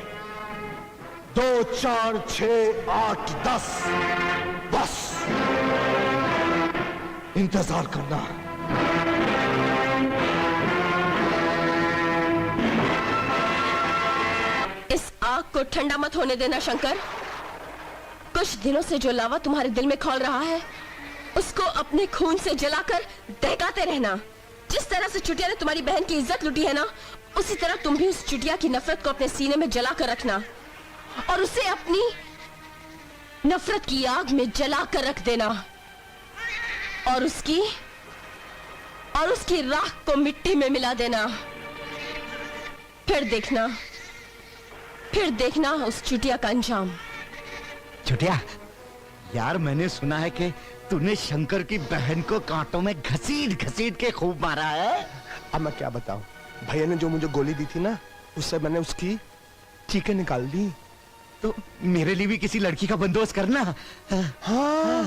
I: 2, 4, 6, 8, 10 बस इंतजार करना।
J: इस आग को ठंडा मत होने देना शंकर। कुछ दिनों से जो लावा तुम्हारे दिल में खौल रहा है उसको अपने खून से जलाकर दहकाते रहना। जिस तरह से चुटिया ने तुम्हारी बहन की इज्जत लूटी है ना, उसी तरह तुम भी उस चुटिया की नफरत को अपने सीने में जलाकर रखना और उसे अपनी नफरत की आग में जलाकर रख देना और उसकी राख को मिट्टी में मिला देना। फिर देखना उस चुटिया का अंजाम।
E: चुटिया, यार मैंने सुना है कि तूने शंकर की बहन को कांटों में घसीट घसीट के खूब मारा है।
C: अब मैं क्या बताऊं, भैया ने जो मुझे गोली दी थी ना, उससे मैंने उसकी चीखें निकाल दी।
E: तो मेरे लिए भी किसी लड़की का बंदोबस्त करना।
C: हाँ,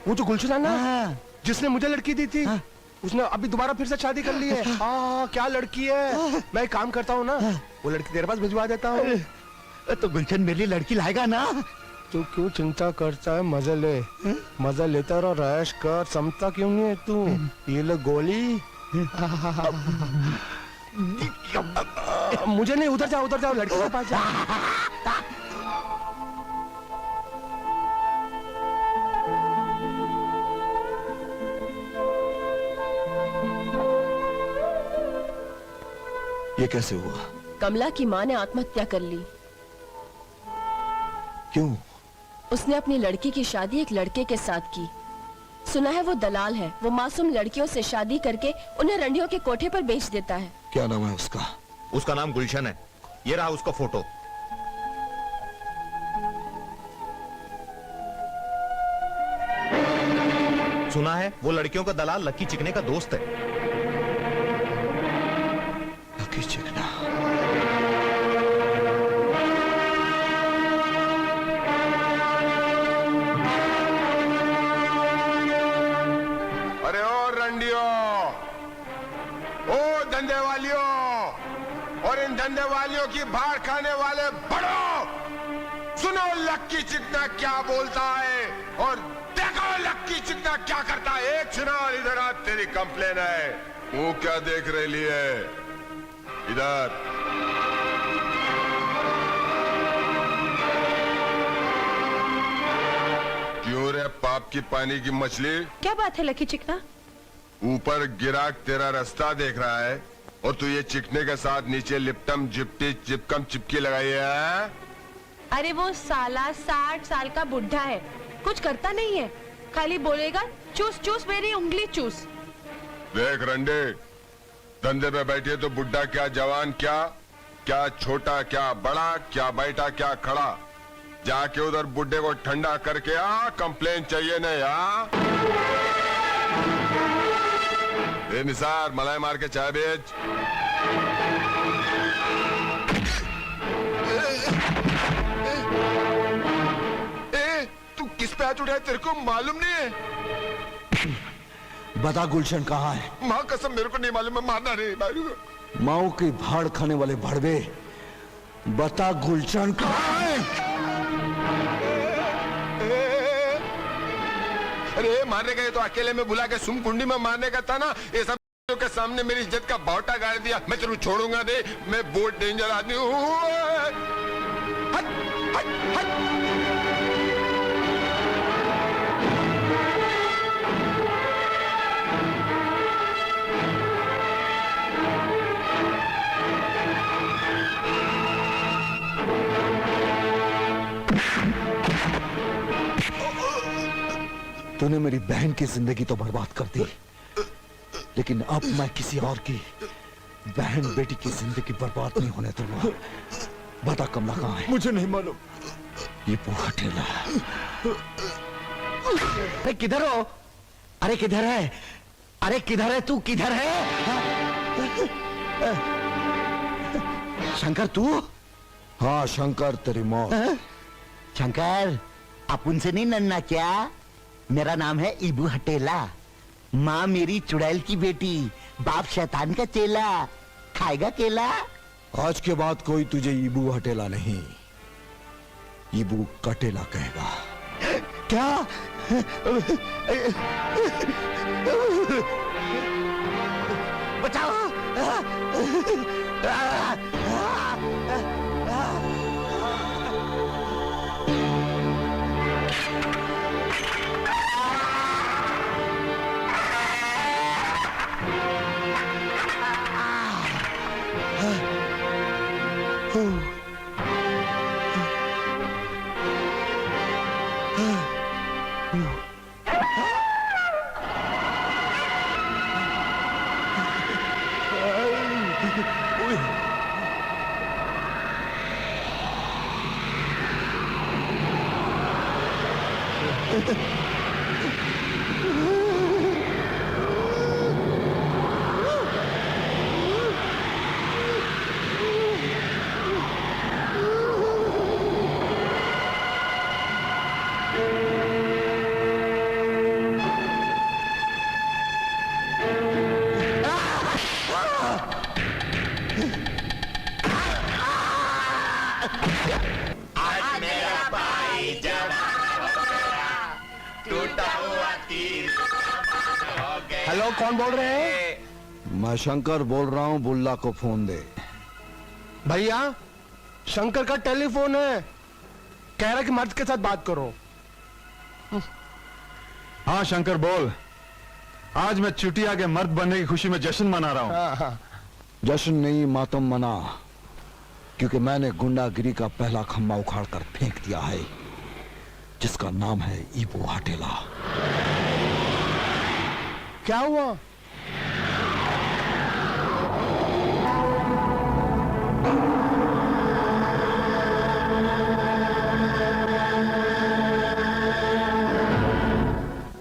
C: वो जो गुलशन है ना,
E: हाँ।
C: जिसने मुझे लड़की दी थी, हाँ। उसने अभी दोबारा फिर से शादी कर ली है। हाँ, क्या लड़की है। मैं एक काम करता हूँ ना, वो लड़की तेरे पास भिजवा देता हूँ।
E: तो गुलशन मेरे लिए लड़की लाएगा ना?
C: तू क्यों चिंता करता है? मजा ले, मजा लेता रहो, रैश कर। समझता क्यों नहीं है तू? ये ले गोली। मुझे नहीं, उधर जाओ लड़की के पास जा।
I: ये कैसे हुआ?
J: कमला की माँ ने आत्महत्या कर ली।
I: क्यों?
J: उसने अपनी लड़की की शादी एक लड़के के साथ की। सुना है वो दलाल है। वो मासूम लड़कियों से शादी करके उन्हें रंडियों के कोठे पर बेच देता है।
I: क्या नाम है उसका?
B: उसका नाम गुलशन है। ये रहा उसका फोटो। सुना है वो लड़कियों का दलाल लक्की चिकने का दोस्त है।
I: लकी चिकना।
C: अरे ओ रंडियो, ओ धंधे वालियों और इन धंधे वालियों की भाड़ खाने वाले बड़ों, सुनो लक्की चिकना क्या बोलता है और देखो लक्की चिकना क्या करता है। एक सुनाओ, इधर आ, तेरी कंप्लेन है। वो क्या देख रही है? इधर क्यों रे पाप की पानी की मछली?
J: क्या बात है लकी चिकना?
C: ऊपर गिराक तेरा रास्ता देख रहा है और तू ये चिकने के साथ नीचे लिपटम जिपटी चिपकम चिपकी लगाई है।
J: अरे वो साला 60 साल का बुढ़ा है, कुछ करता नहीं है, खाली बोलेगा चूस चूस मेरी उंगली चूस।
C: देख रंडे, धंधे पे बैठे तो बुढ़ा क्या जवान क्या, क्या छोटा क्या बड़ा, क्या बैठा क्या खड़ा, जाके उधर बुढ़े को ठंडा करके आ। कंप्लेन चाहिए नहीं आ? ए निसार, मलाई मार के चाय बेच। तू किस पे हाथ उठाया, तेरे को मालूम नहीं है?
I: बता गुलशन कहाँ है?
C: माँ कसम मेरे को नहीं मालूम, मैं मारना नहीं मारूंगा।
I: माओ की भाड़ खाने वाले भड़वे, बता गुलशन कहाँ है?
C: अरे मारने गए तो अकेले में बुला के सुम कुंडी में मारने का था ना। ये सब के सामने मेरी इज्जत का बावटा गाड़ दिया। मैं तेरे छोड़ूंगा नहीं, मैं बहुत डेंजर आदमी हूँ। हट, हट, हट।
I: तूने मेरी बहन की जिंदगी तो बर्बाद कर दी, लेकिन अब मैं किसी और की बहन बेटी की जिंदगी बर्बाद नहीं होने दूंगा। बता कमला कहाँ है?
C: मुझे नहीं मालूम।
I: ये पूरा ठेला। अरे किधर हो? अरे किधर है? अरे किधर है तू? किधर है? शंकर तू? हाँ शंकर, तेरी मौत।
E: शंकर, अपन से नहीं नन्ना क्या? मेरा नाम है इबू हटेला। माँ मेरी चुड़ैल की बेटी, बाप शैतान का चेला। खाएगा केला?
I: आज के बाद कोई तुझे इबू हटेला नहीं, इबू कटेला कहेगा।
E: क्या? बचाओ!
C: हेलो, कौन बोल रहे हैं?
I: मैं शंकर बोल रहा हूँ, बुल्ला को फोन दे।
C: भैया, शंकर का टेलीफोन है, कह रहा कि मर्द के साथ बात करो।
H: हाँ शंकर बोल। आज मैं चुटिया के मर्द बनने की खुशी में जश्न मना रहा हूँ।
I: जश्न नहीं, मातम मना। क्योंकि मैंने गुंडागिरी का पहला खम्मा उखाड़ कर फेंक दिया है, जिसका नाम है ईबू हटेला।
C: क्या हुआ?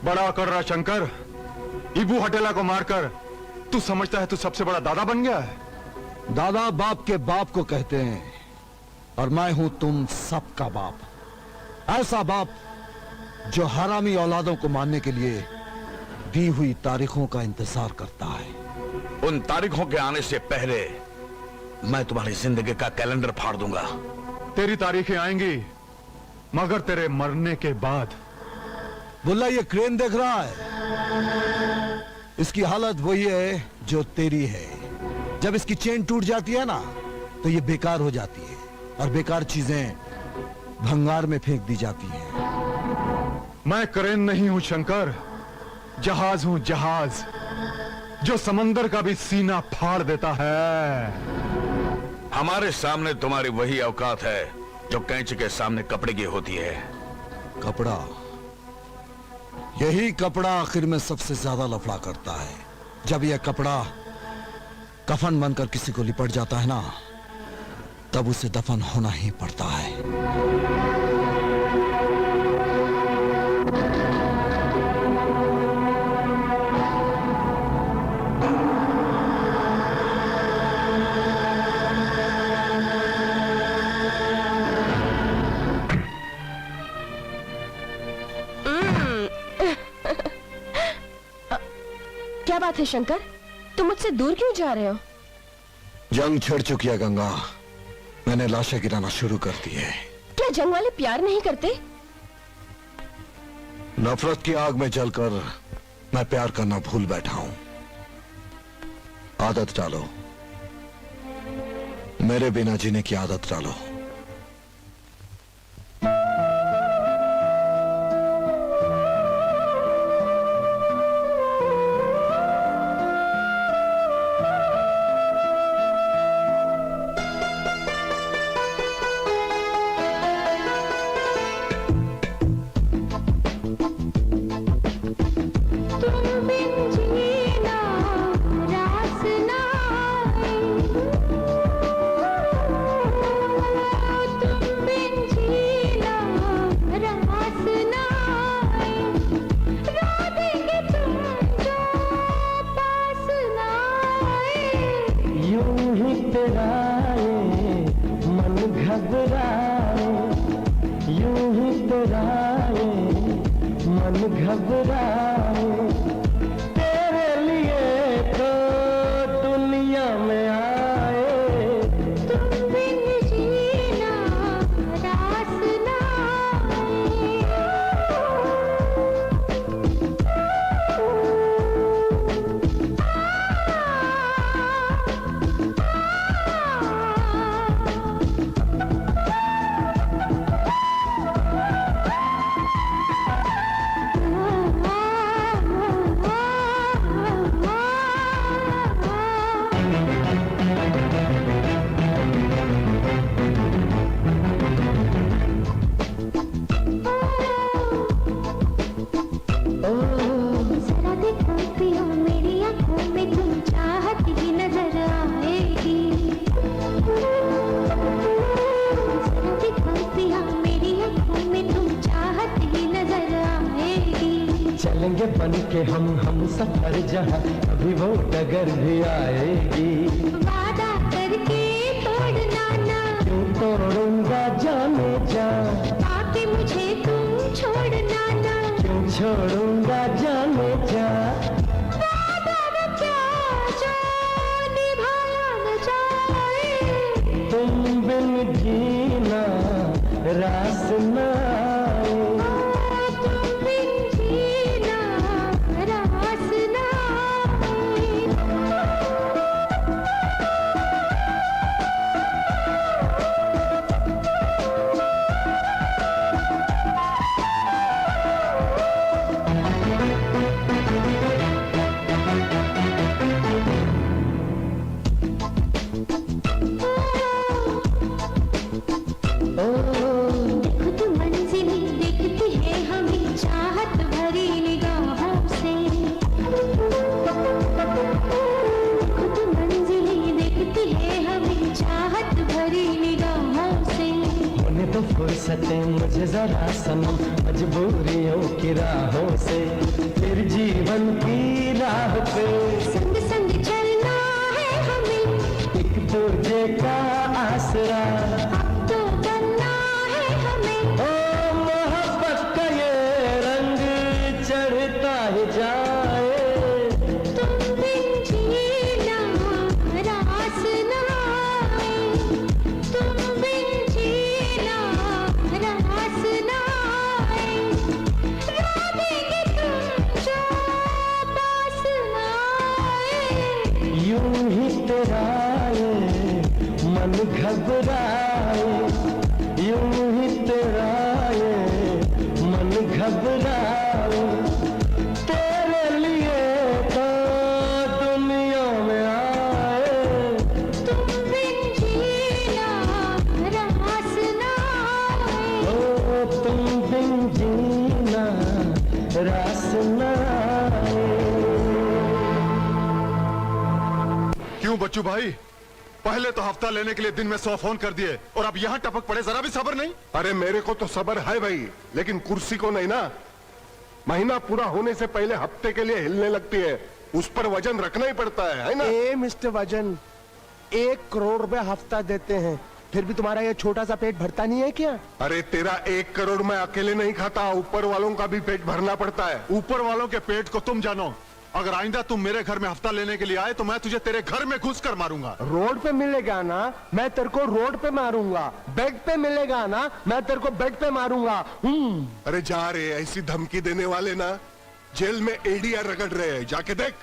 H: बड़ा कर रहा शंकर, ईबू हटेला को मारकर तू समझता है तू सबसे बड़ा दादा बन गया है?
I: दादा बाप के बाप को कहते हैं, और मैं हूं तुम सबका बाप। ऐसा बाप जो हरामी औलादों को मारने के लिए दी हुई तारीखों का इंतजार करता है।
D: उन तारीखों के आने से पहले मैं तुम्हारी जिंदगी का कैलेंडर फाड़ दूंगा।
H: तेरी तारीखें आएंगी, मगर तेरे मरने के बाद।
I: बुल्ला, ये क्रेन देख रहा है? इसकी हालत वही है जो तेरी है। जब इसकी चेन टूट जाती है ना, तो ये बेकार हो जाती है, और बेकार चीजें भंगार में फेंक दी जाती हैं।
H: मैं क्रेन नहीं हूं शंकर, जहाज हूं, जहाज जो समंदर का भी सीना फाड़ देता है।
D: हमारे सामने तुम्हारी वही औकात है जो कैंची के सामने कपड़े की होती है।
I: कपड़ा, यही कपड़ा आखिर में सबसे ज्यादा लफड़ा करता है। जब यह कपड़ा कफन बनकर किसी को लिपट जाता है ना, तब उसे दफन होना ही पड़ता है।
J: क्या बात है शंकर, तुम मुझसे दूर क्यों जा रहे हो?
I: जंग छिड़ चुकी है गंगा, मैंने लाशें गिराना शुरू कर दी है।
J: क्या जंग वाले प्यार नहीं करते?
I: नफरत की आग में जलकर मैं प्यार करना भूल बैठा हूं। आदत डालो, मेरे बिना जीने की आदत डालो।
L: चलेंगे बन के हम सफर जहाँ अभी वो डगर भी आएगी।
K: वादा करके तोड़ना ना,
L: क्यों तोड़ूंगा जाने जा,
K: आके मुझे तुम छोड़ना ना,
L: क्यों छोड़ूंगा जाने जा।
K: वादा न क्या जो निभाया न जाए,
L: तुम बिन जीना रास ना आए।
K: तुम बिन जीना रास ना आए।
L: जरा सनम मजबूरियों की राहों से, फिर जीवन की राह पे
K: संग संग चलना है हमें,
L: एक दूजे का आसरा,
K: अब तो बनना है हमें।
L: ओ मोहब्बत का ये रंग चढ़ता ही जाए,
K: तुम बिन जीना रास ना आए, तुम बिन जीना रास ना आए, यादें तुम जो पास ना आए।
L: यूं ही तेरा ये मन घबराए, यूं ही तेरा ये मन घबराए, तेरे लिए तो दुनिया में आए,
K: तुम बिन जीना रास ना आए।
L: ओ तुम बिन जीना रास न आए।
H: क्यों बच्चू भाई, पहले तो हफ्ता लेने के लिए दिन में 100 फोन कर दिए और अब यहाँ टपक पड़े, जरा भी सब्र नहीं?
C: अरे मेरे को तो सब्र है भाई, लेकिन कुर्सी को नहीं ना। महीना पूरा होने से पहले हफ्ते के लिए हिलने लगती है, उस पर वजन रखना ही पड़ता है ना?
M: मिस्टर वजन, 1 करोड़ रुपए हफ्ता देते हैं, फिर भी तुम्हारा ये छोटा सा पेट भरता नहीं है क्या?
C: अरे तेरा 1 करोड़ मैं अकेले नहीं खाता, ऊपर वालों का भी पेट भरना पड़ता है।
H: ऊपर वालों के पेट को तुम जानो। अगर आइंदा तुम मेरे घर में हफ्ता लेने के लिए आए तो मैं तुझे तेरे घर में घुस कर मारूंगा।
M: रोड पे मिलेगा ना, मैं तेरे को रोड पे मारूंगा। बेड पे मिलेगा ना, मैं तेरे को बेड पे मारूंगा।
C: अरे जा रे, ऐसी धमकी देने वाले ना जेल में एडीआर रगड़ रहे हैं, जाके देख।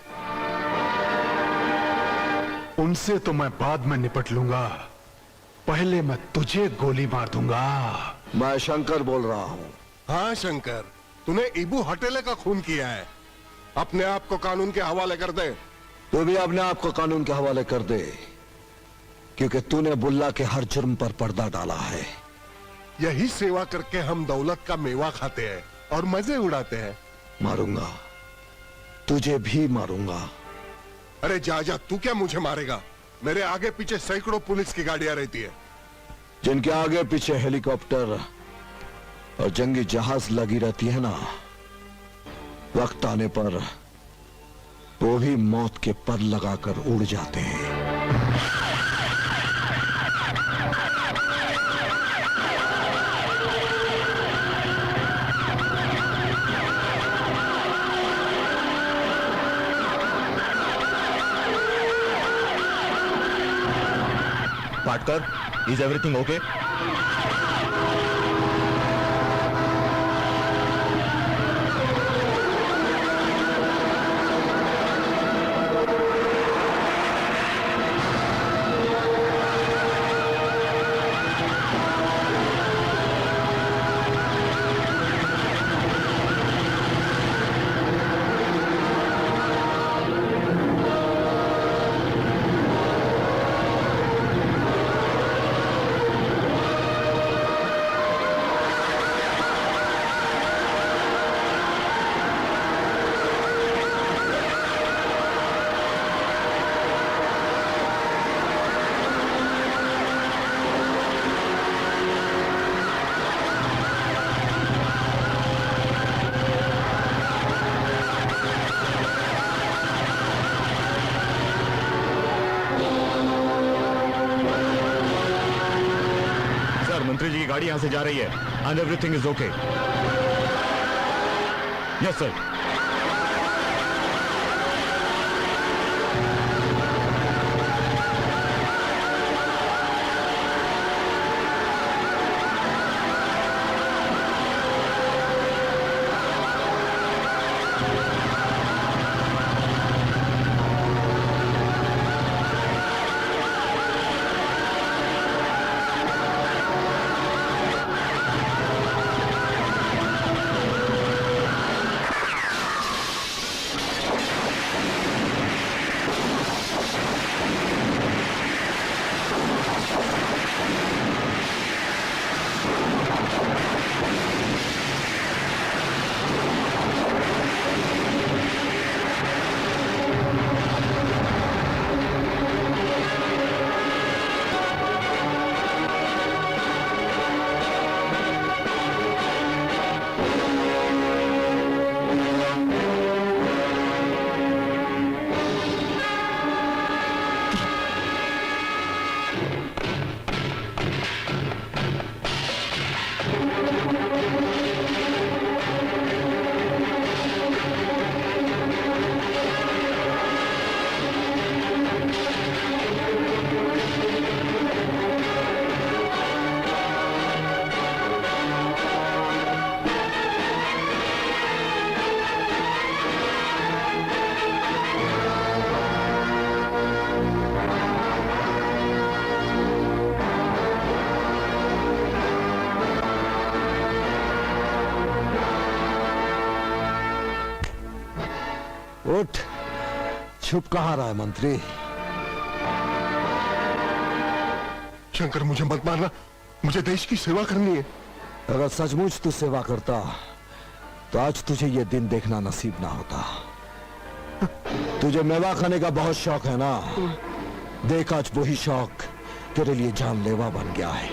H: उनसे तो मैं बाद में निपट लूंगा, पहले मैं तुझे गोली मार दूंगा।
I: मैं शंकर बोल रहा हूँ।
C: हाँ शंकर, तूने इबू हटेले का खून किया है, अपने आप को कानून के हवाले कर दे।
I: तू भी अपने आप को कानून के हवाले कर दे, क्योंकि तूने बुल्ला के हर जुर्म पर पर्दा डाला है।
C: यही सेवा करके हम दौलत का मेवा खाते हैं और मजे उड़ाते हैं।
I: मारूंगा, तुझे भी मारूंगा।
C: अरे जा जा, तू क्या मुझे मारेगा? मेरे आगे पीछे सैकड़ों पुलिस की गाड़ियां रहती है,
I: जिनके आगे पीछे हेलीकॉप्टर और जंगी जहाज लगी रहती है ना, वक्त आने पर वो भी मौत के पर लगाकर उड़ जाते हैं।
F: पार्टकर, इज एवरीथिंग ओके? मंत्री जी की गाड़ी यहां से जा रही है and everything is okay. Yes sir.
I: उठ, छुप कहां रहा है मंत्री?
H: शंकर, मुझे मत मारना, मुझे देश की सेवा करनी है।
I: अगर सचमुच तू सेवा करता तो आज तुझे ये दिन देखना नसीब ना होता। तुझे मेवा खाने का बहुत शौक है ना? देख, आज वही शौक तेरे लिए जानलेवा बन गया है।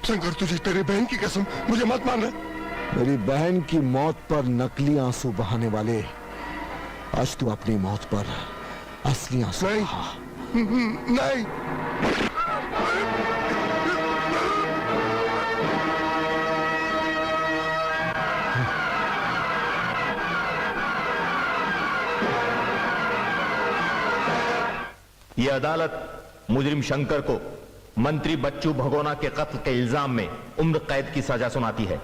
H: शंकर, तुझे तेरी बहन की कसम, मुझे मत मारना।
I: मेरी बहन की मौत पर नकली आंसू बहाने वाले, आज तू अपनी मौत पर असली आंसू बहा।
H: नहीं।
F: ये अदालत मुजरिम शंकर को मंत्री बच्चू भगोना के कत्ल के इल्जाम में उम्र कैद की सजा सुनाती है।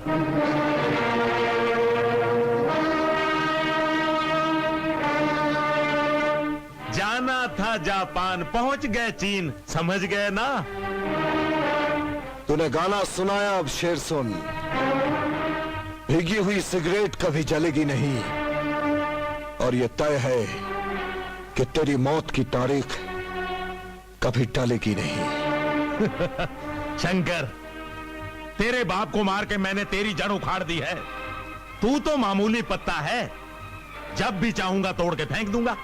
F: जाना था जापान, पहुंच गए चीन, समझ गए ना?
I: तूने गाना सुनाया, अब शेर सुन। भीगी हुई सिगरेट कभी जलेगी नहीं, और यह तय है कि तेरी मौत की तारीख कभी टलेगी नहीं।
F: शंकर, तेरे बाप को मार के मैंने तेरी जड़ उखाड़ दी है। तू तो मामूली पत्ता है, जब भी चाहूंगा तोड़ के फेंक दूंगा।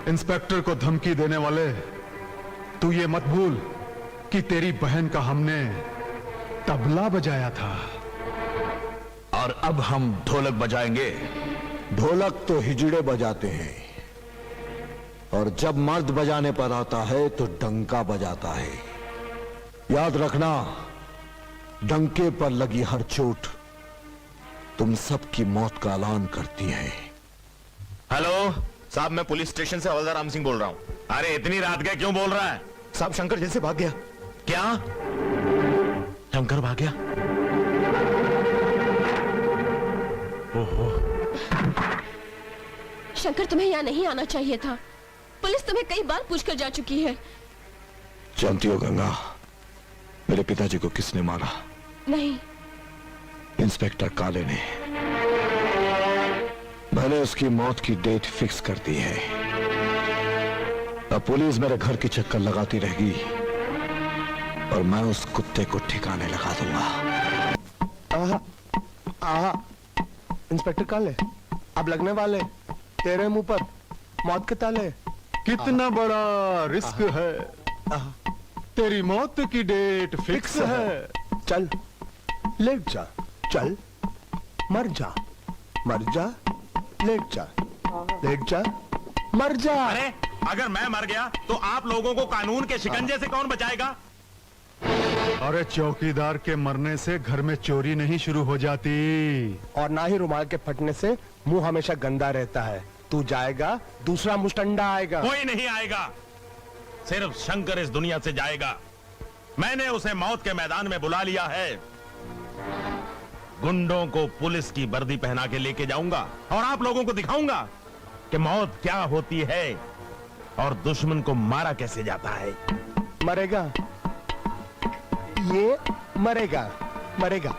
H: इंस्पेक्टर को धमकी देने वाले, तू ये मत भूल कि तेरी बहन का हमने तबला बजाया था।
D: और अब हम ढोलक बजाएंगे।
I: ढोलक तो हिजड़े बजाते हैं, और जब मर्द बजाने पर आता है तो डंका बजाता है। याद रखना, डंके पर लगी हर चोट तुम सबकी मौत का ऐलान करती है।
F: हेलो साहब, मैं पुलिस स्टेशन से हवलदार राम सिंह बोल रहा हूं। अरे इतनी रात के क्यों बोल रहा है?
I: साहब, शंकर जेल से भाग गया।
F: क्या? शंकर भाग गया? ओहो।
J: शंकर, तुम्हें यहाँ नहीं आना चाहिए था। पुलिस तुम्हें कई बार पूछकर जा चुकी है।
I: जानती हो गंगा, मेरे पिताजी को किसने मारा?
J: नहीं।
I: इंस्पेक्टर काले ने। मैंने उसकी मौत की डेट फिक्स कर दी है। अब पुलिस मेरे घर की चक्कर लगाती रहेगी और मैं उस कुत्ते को ठिकाने लगा दूंगा।
M: इंस्पेक्टर काले, अब लगने वाले तेरे मुंह पर मौत के ताले।
H: कितना बड़ा रिस्क है। तेरी मौत की डेट फिक्स है।
M: चल, लेट जा, चल, मर जा, मर जा, लेट जा, लेट जा, मर जा।
F: अरे अगर मैं मर गया तो आप लोगों को कानून के शिकंजे से कौन बचाएगा?
H: अरे चौकीदार के मरने से घर में चोरी नहीं शुरू हो जाती,
M: और ना ही रुमाल के फटने से मुंह हमेशा गंदा रहता है। तू जाएगा, दूसरा मुस्टंडा आएगा।
F: कोई नहीं आएगा, सिर्फ शंकर इस दुनिया से जाएगा। मैंने उसे मौत के मैदान में बुला लिया है। गुंडों को पुलिस की वर्दी पहना के लेके जाऊंगा और आप लोगों को दिखाऊंगा कि मौत क्या होती है और दुश्मन को मारा कैसे जाता है।
M: मरेगा, ये मरेगा, मरेगा।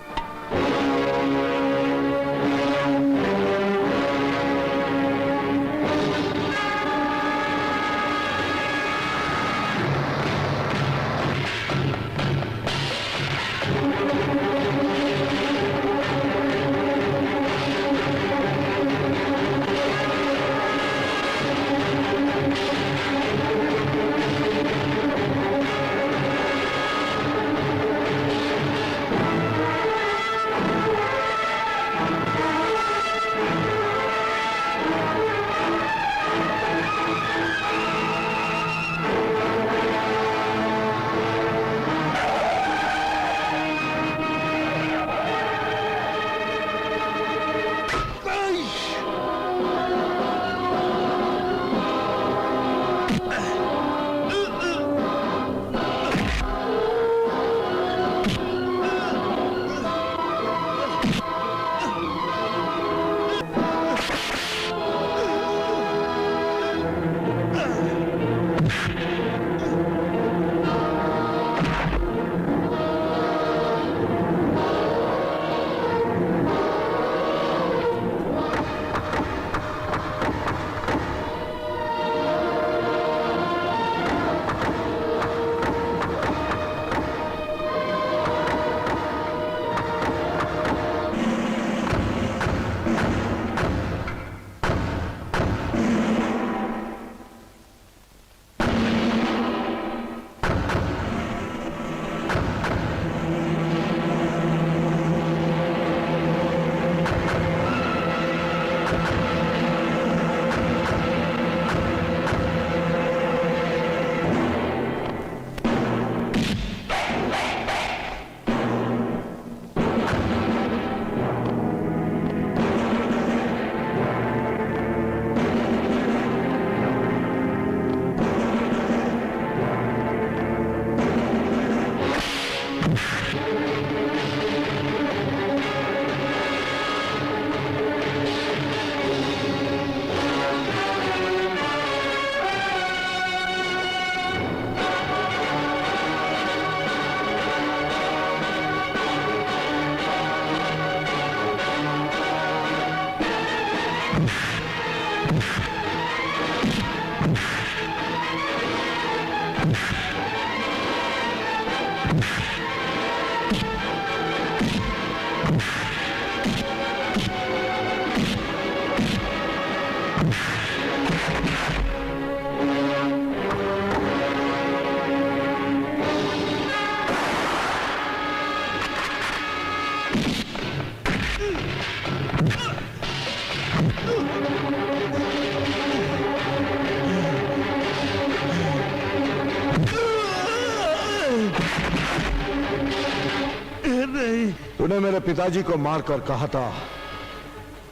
I: तूने मेरे पिताजी को मारकर कहा था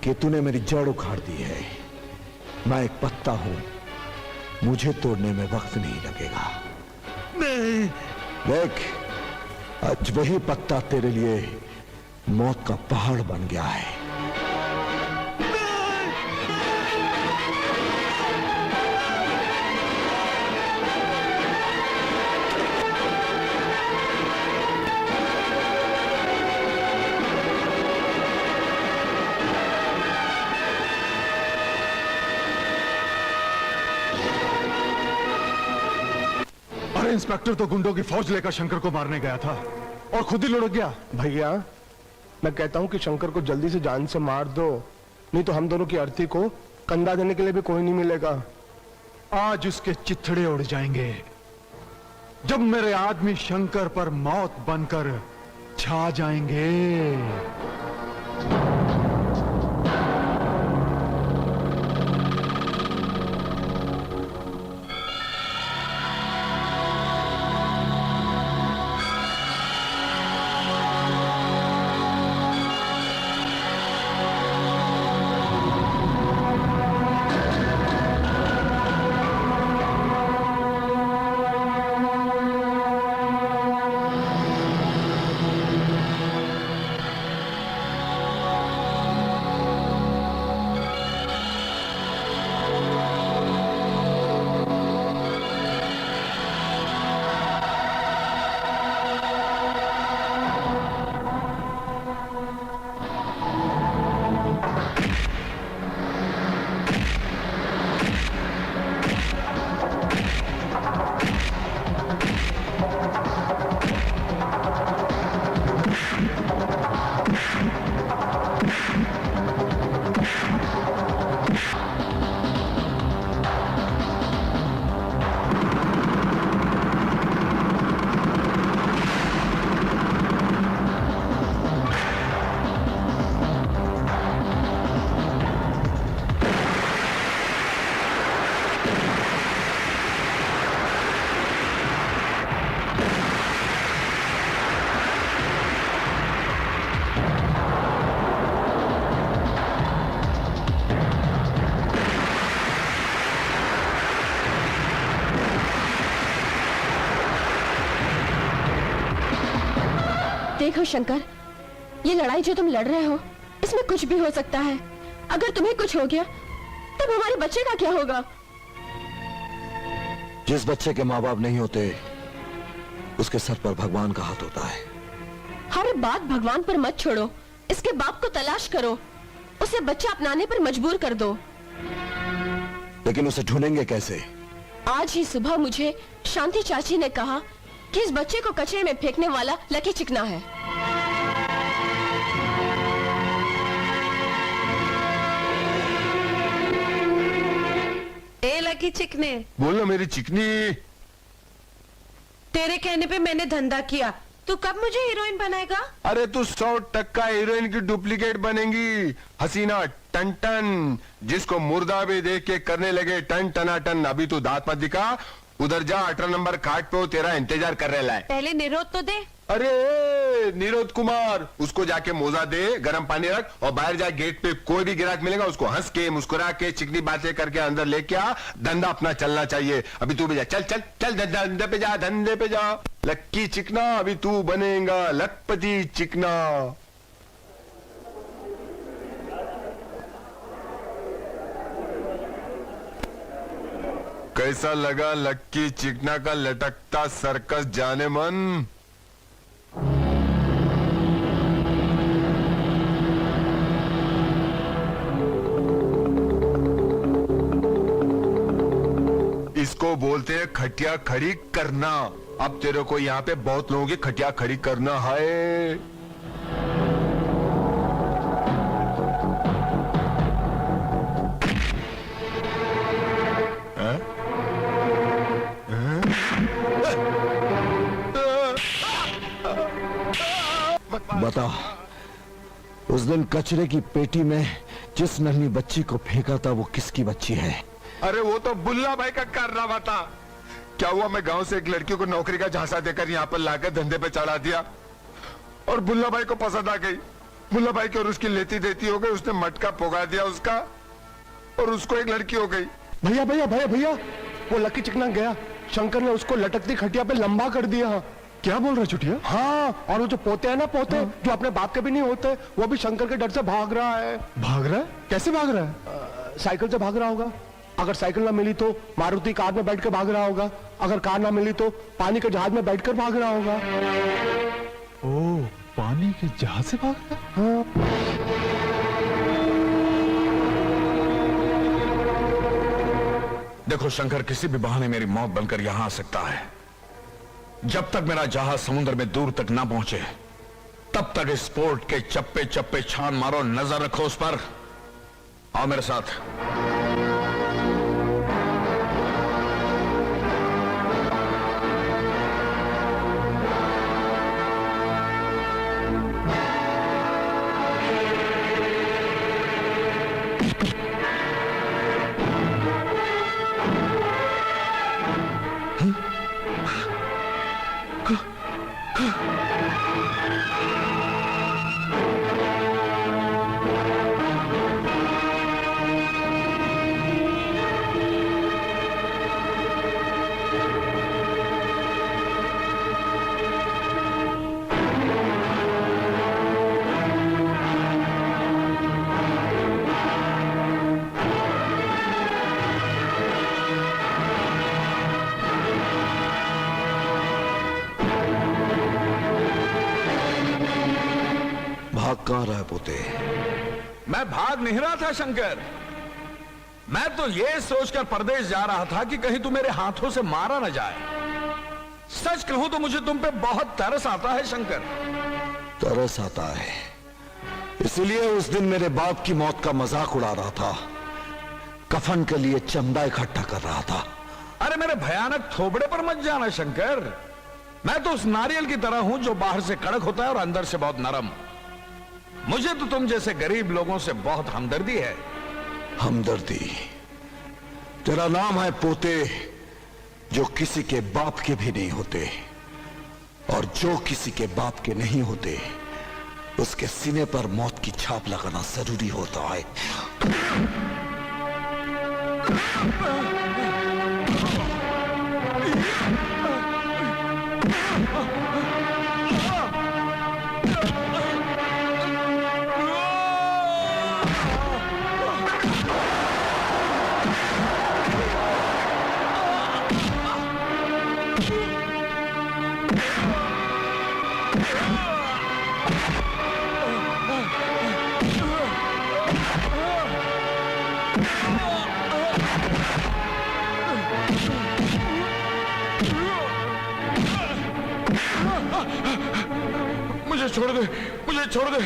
I: कि तूने मेरी जड़ उखाड़ दी है। मैं एक पत्ता हूं, मुझे तोड़ने में वक्त नहीं लगेगा।
G: नहीं।
I: देख, आज वही पत्ता तेरे लिए मौत का पहाड़ बन गया है।
H: अरे इंस्पेक्टर तो गुंडों की फौज लेकर शंकर को मारने गया था और खुद ही लुढ़क गया।
M: भैया, मैं कहता हूं कि शंकर को जल्दी से जान से मार दो, नहीं तो हम दोनों की अर्थी को कंधा देने के लिए भी कोई नहीं मिलेगा।
H: आज उसके चिथड़े उड़ जाएंगे जब मेरे आदमी शंकर पर मौत बनकर छा जाएंगे।
J: देखो शंकर, ये लड़ाई जो तुम लड़ रहे हो, इसमें कुछ भी हो सकता है। अगर तुम्हें कुछ हो गया तब हमारे बच्चे का क्या होगा?
I: जिस बच्चे के माँ बाप नहीं होते उसके सर पर भगवान का हाथ होता है।
J: हर बात भगवान पर मत छोड़ो, इसके बाप को तलाश करो, उसे बच्चा अपनाने पर मजबूर कर दो।
I: लेकिन उसे ढूंढेंगे कैसे?
J: आज ही सुबह मुझे शांति चाची ने कहा कि इस बच्चे को कचरे में फेंकने वाला लकी चिकना है।
N: ए लकी चिकने,
M: बोलो मेरी चिकनी।
N: तेरे कहने पे मैंने धंधा किया, तू कब मुझे हीरोइन बनाएगा?
M: अरे तू 100% हीरोइन की डुप्लीकेट बनेगी। हसीना टन टन, जिसको मुर्दा भी देख के करने लगे टन टना टन। अभी तू दांत मत दिखा, उधर जा 18 नंबर खाट पे, वो तेरा इंतजार कर रहा है।
N: पहले निरोध तो दे।
M: अरे निरोध कुमार, उसको जाके मोजा दे, गर्म पानी रख और बाहर जा, गेट पे कोई भी ग्राहक मिलेगा उसको हंस के मुस्कुरा के चिकनी बातें करके अंदर लेके आ। धंधा अपना चलना चाहिए। अभी तू भी जा, चल चल चल, धंधे पे जा, धंधे पे जा। लक्की चिकना, अभी तू बनेगा लखपति चिकना। कैसा लगा लक्की चिकना का लटकता सर्कस जाने मन? इसको बोलते हैं खटिया खड़ी करना। अब तेरे को यहाँ पे बहुत लोगों की खटिया खड़ी करना है।
I: बता, उस दिन कचरे की पेटी में जिस नन्ही बच्ची को फेंका था वो किसकी बच्ची है?
M: अरे वो तो बुल्ला भाई का कारनामा था। क्या हुआ, मैं गांव से एक लड़की को नौकरी का झांसा देकर यहाँ पर लाकर धंधे पे चढ़ा दिया। और बुल्ला भाई को पसंद आ गई। बुल्ला भाई की और उसकी लेती देती हो गई, उसने मटका पोगा दिया उसका और उसको एक लड़की हो गई।
C: भैया भैया भैया भैया, वो लकी चिकना गया, शंकर ने उसको लटकती खटिया पे लंबा कर दिया।
H: क्या बोल रहा चुटिया?
C: हाँ, और वो जो पोते हैं ना, पोते जो अपने बाप के भी नहीं होते, वो भी शंकर के डर से भाग रहा है।
H: भाग रहा है? कैसे भाग रहा है?
C: साइकिल से भाग रहा होगा। अगर साइकिल ना मिली तो मारुति कार में बैठ कर भाग रहा होगा। अगर कार ना मिली तो पानी के जहाज में बैठकर भाग रहा होगा।
H: ओ, पानी के जहाज से भाग रहा है?
C: हाँ।
D: देखो शंकर, किसी भी बहाने मेरी मौत बनकर यहां आ सकता है। जब तक मेरा जहाज समुद्र में दूर तक ना पहुंचे, तब तक इस पोर्ट के चप्पे चप्पे छान मारो, नजर रखो उस पर। आओ मेरे साथ।
I: भाग कहां रहा है पोते?
D: मैं भाग नहीं रहा था शंकर, मैं तो ये सोचकर परदेश जा रहा था कि कहीं तू मेरे हाथों से मारा न जाए। सच कहूं तो मुझे तुम पे बहुत तरस आता है शंकर।
I: तरस आता है, इसलिए उस दिन मेरे बाप की मौत का मजाक उड़ा रहा था, कफन के लिए चंदा इकट्ठा कर रहा था।
D: अरे मेरे भयानक थोबड़े पर मत जाना शंकर, मैं तो उस नारियल की तरह हूं जो बाहर से कड़क होता है और अंदर से बहुत नरम। मुझे तो तुम जैसे गरीब लोगों से बहुत हमदर्दी है।
I: हमदर्दी? तेरा नाम है पोते, जो किसी के बाप के भी नहीं होते, और जो किसी के बाप के नहीं होते उसके सीने पर मौत की छाप लगाना जरूरी होता है।
D: मुझे छोड़ दे, मुझे छोड़ दे।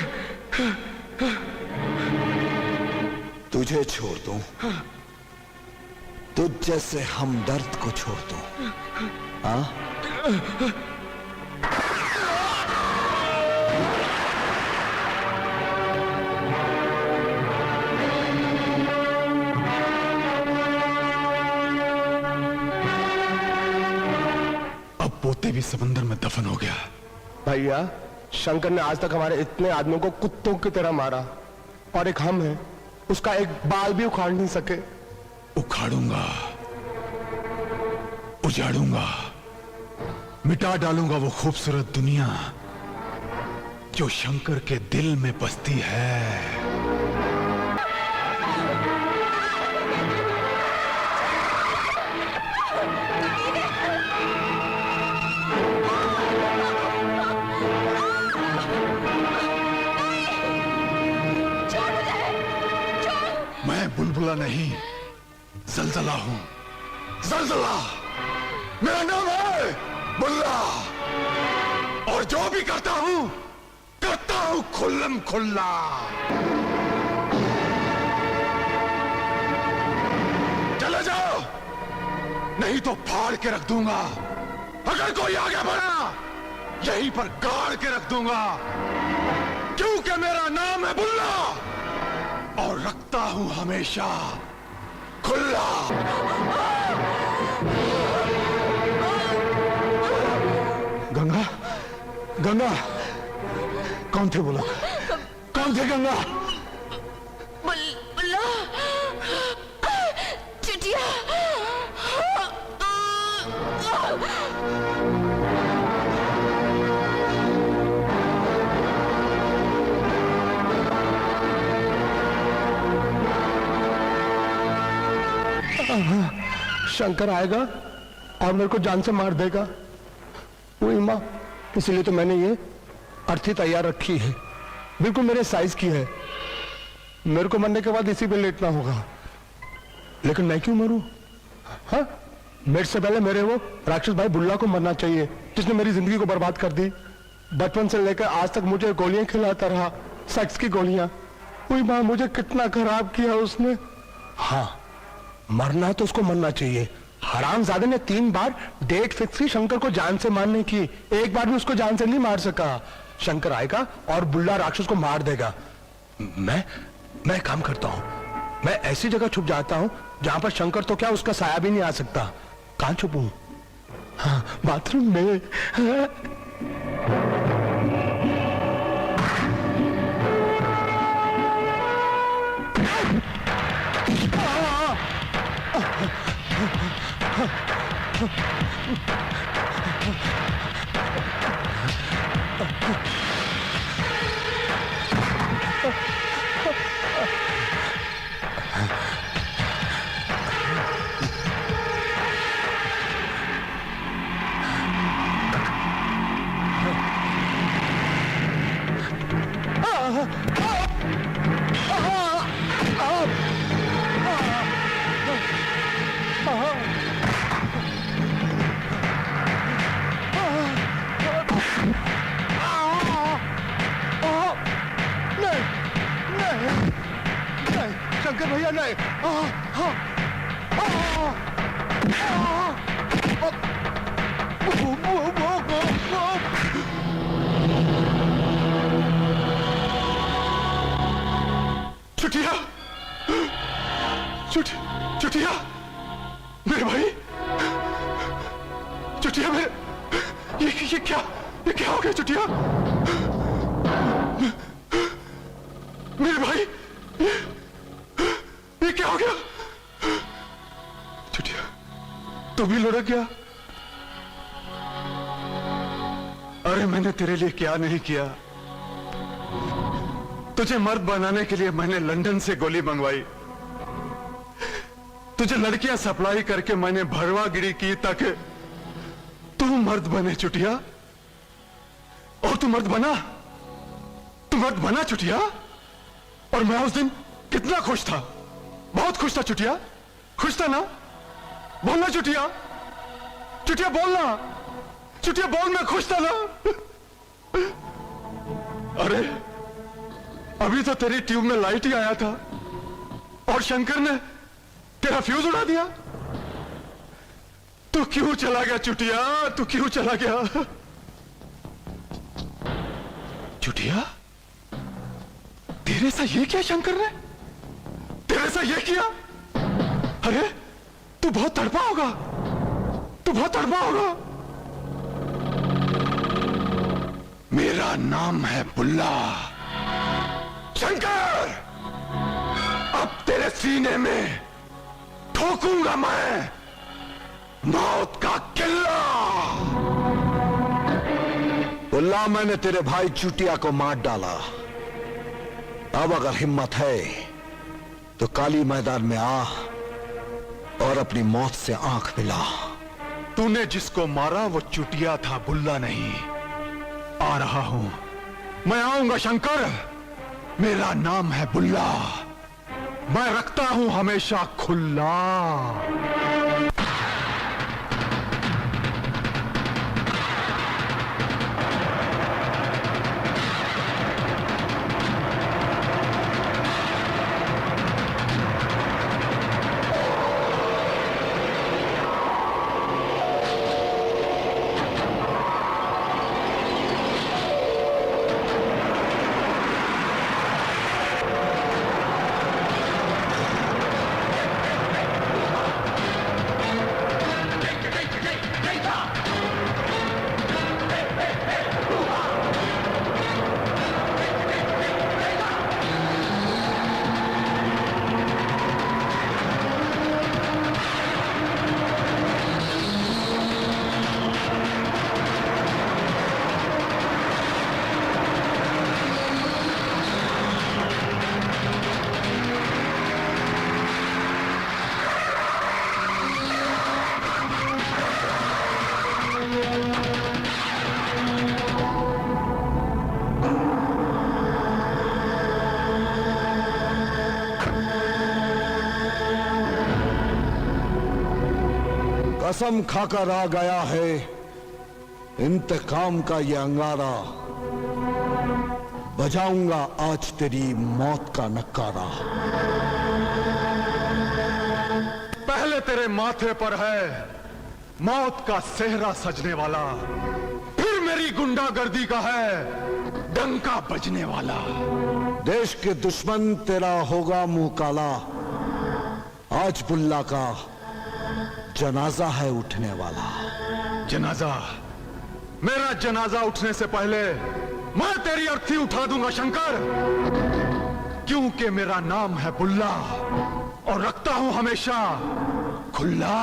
I: तुझे छोड़ दूं? तुझ जैसे हमदर्द को छोड़ दूं? हाँ?
H: अब पोते भी समंदर में दफन हो गया।
C: भैया, शंकर ने आज तक हमारे इतने आदमियों को कुत्तों की तरह मारा, और एक हम है, उसका एक बाल भी उखाड़ नहीं सके।
H: उखाड़ूंगा, उजाड़ूंगा, मिटा डालूंगा वो खूबसूरत दुनिया जो शंकर के दिल में बसती है। मैं बुलबुला नहीं, जलजला हूं। जलजला मेरा नाम है, बुल्ला, और जो भी करता हूं खुल्लम खुल्ला। चले जाओ, नहीं तो फाड़ के रख दूंगा। अगर कोई आगे बढ़ा, यहीं पर गाड़ के रख दूंगा, क्योंकि मेरा नाम है बुल्ला और रखता हूं हमेशा खुल्ला। गंगा, गंगा,
C: कौन थे वो लोग? कौन थे गंगा?
J: बुल्ला, चुटिया।
C: शंकर आएगा और मेरे को जान से मार देगा। वही माँ, इसीलिए तो मैंने ये अर्थी तैयार रखी है, बिल्कुल मेरे साइज की है। मेरे को मरने के बाद इसी पे लेटना होगा। लेकिन मैं क्यों मरूं? हाँ, मेरे से पहले मेरे वो राक्षस भाई बुल्ला को मरना चाहिए, जिसने मेरी जिंदगी को बर्बाद कर दी। बचपन से लेकर आज तक मुझे गोलियां खिलाता रहा, सेक्स की गोलियां। वही माँ, मुझे कितना खराब किया उसने। हाँ, मरना है तो उसको मरना चाहिए। हरामजादे ने 3 बार डेट फिक्स की शंकर को जान से मारने की, एक बार भी उसको जान से नहीं मार सका। शंकर आएगा और बुल्ला राक्षस को मार देगा। मैं काम करता हूं, मैं ऐसी जगह छुप जाता हूं जहां पर शंकर तो क्या उसका साया भी नहीं आ सकता। कहां छुपूं? हाँ, बाथरूम में। शंकर भैया नहीं। चुटिया, चुटिया, मेरे भाई, चुटिया मेरे, ये क्या हो गया चुटिया? मेरे भाई, ये क्या हो गया? चुटिया, तू भी लुढ़क गया? अरे मैंने तेरे लिए क्या नहीं किया। तुझे मर्द बनाने के लिए मैंने लंदन से गोली मंगवाई, तुझे लड़कियां सप्लाई करके मैंने भरवागिरी की ताकि तू मर्द बने चुटिया। और तू मर्द बना चुटिया। और मैं उस दिन कितना खुश था, बहुत खुश था चुटिया। खुश था ना? बोलना चुटिया, चुटिया बोलना, चुटिया बोल, मैं खुश था ना? अरे अभी तो तेरी ट्यूब में लाइट ही आया था और शंकर ने तेरा फ्यूज उड़ा दिया। तू क्यों चला गया चुटिया? तू क्यों चला गया? चुटिया, तेरे साथ ये किया शंकर ने? तेरे साथ ये किया? अरे तू बहुत तड़पा होगा, तू बहुत तड़पा होगा। मेरा नाम है बुल्ला। शंकर, अब तेरे सीने में ठोकूंगा मैं मौत का किल्ला।
I: बुल्ला, मैंने तेरे भाई चुटिया को मार डाला। अब अगर हिम्मत है तो काली मैदान में आ और अपनी मौत से आंख मिला।
H: तूने जिसको मारा वो चुटिया था, बुल्ला नहीं। आ रहा हूं, मैं आऊंगा शंकर। मेरा नाम है बुल्ला, मैं रखता हूं हमेशा खुला।
I: कसम खाकर आ गया है इंतकाम का ये अंगारा, बजाऊंगा आज तेरी मौत का नक्कारा।
H: पहले तेरे माथे पर है मौत का सेहरा सजने वाला, फिर मेरी गुंडागर्दी का है डंका बजने वाला।
I: देश के दुश्मन तेरा होगा मुंह काला, आज बुल्ला का जनाजा है उठने वाला।
H: जनाजा? मेरा जनाजा उठने से पहले मैं तेरी अर्थी उठा दूंगा शंकर, क्योंकि मेरा नाम है बुल्ला और रखता हूं हमेशा खुला।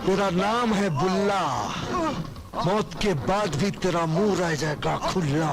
I: तेरा नाम है बुल्ला। मौत के बाद भी तेरा मुंह रह जाएगा खुला।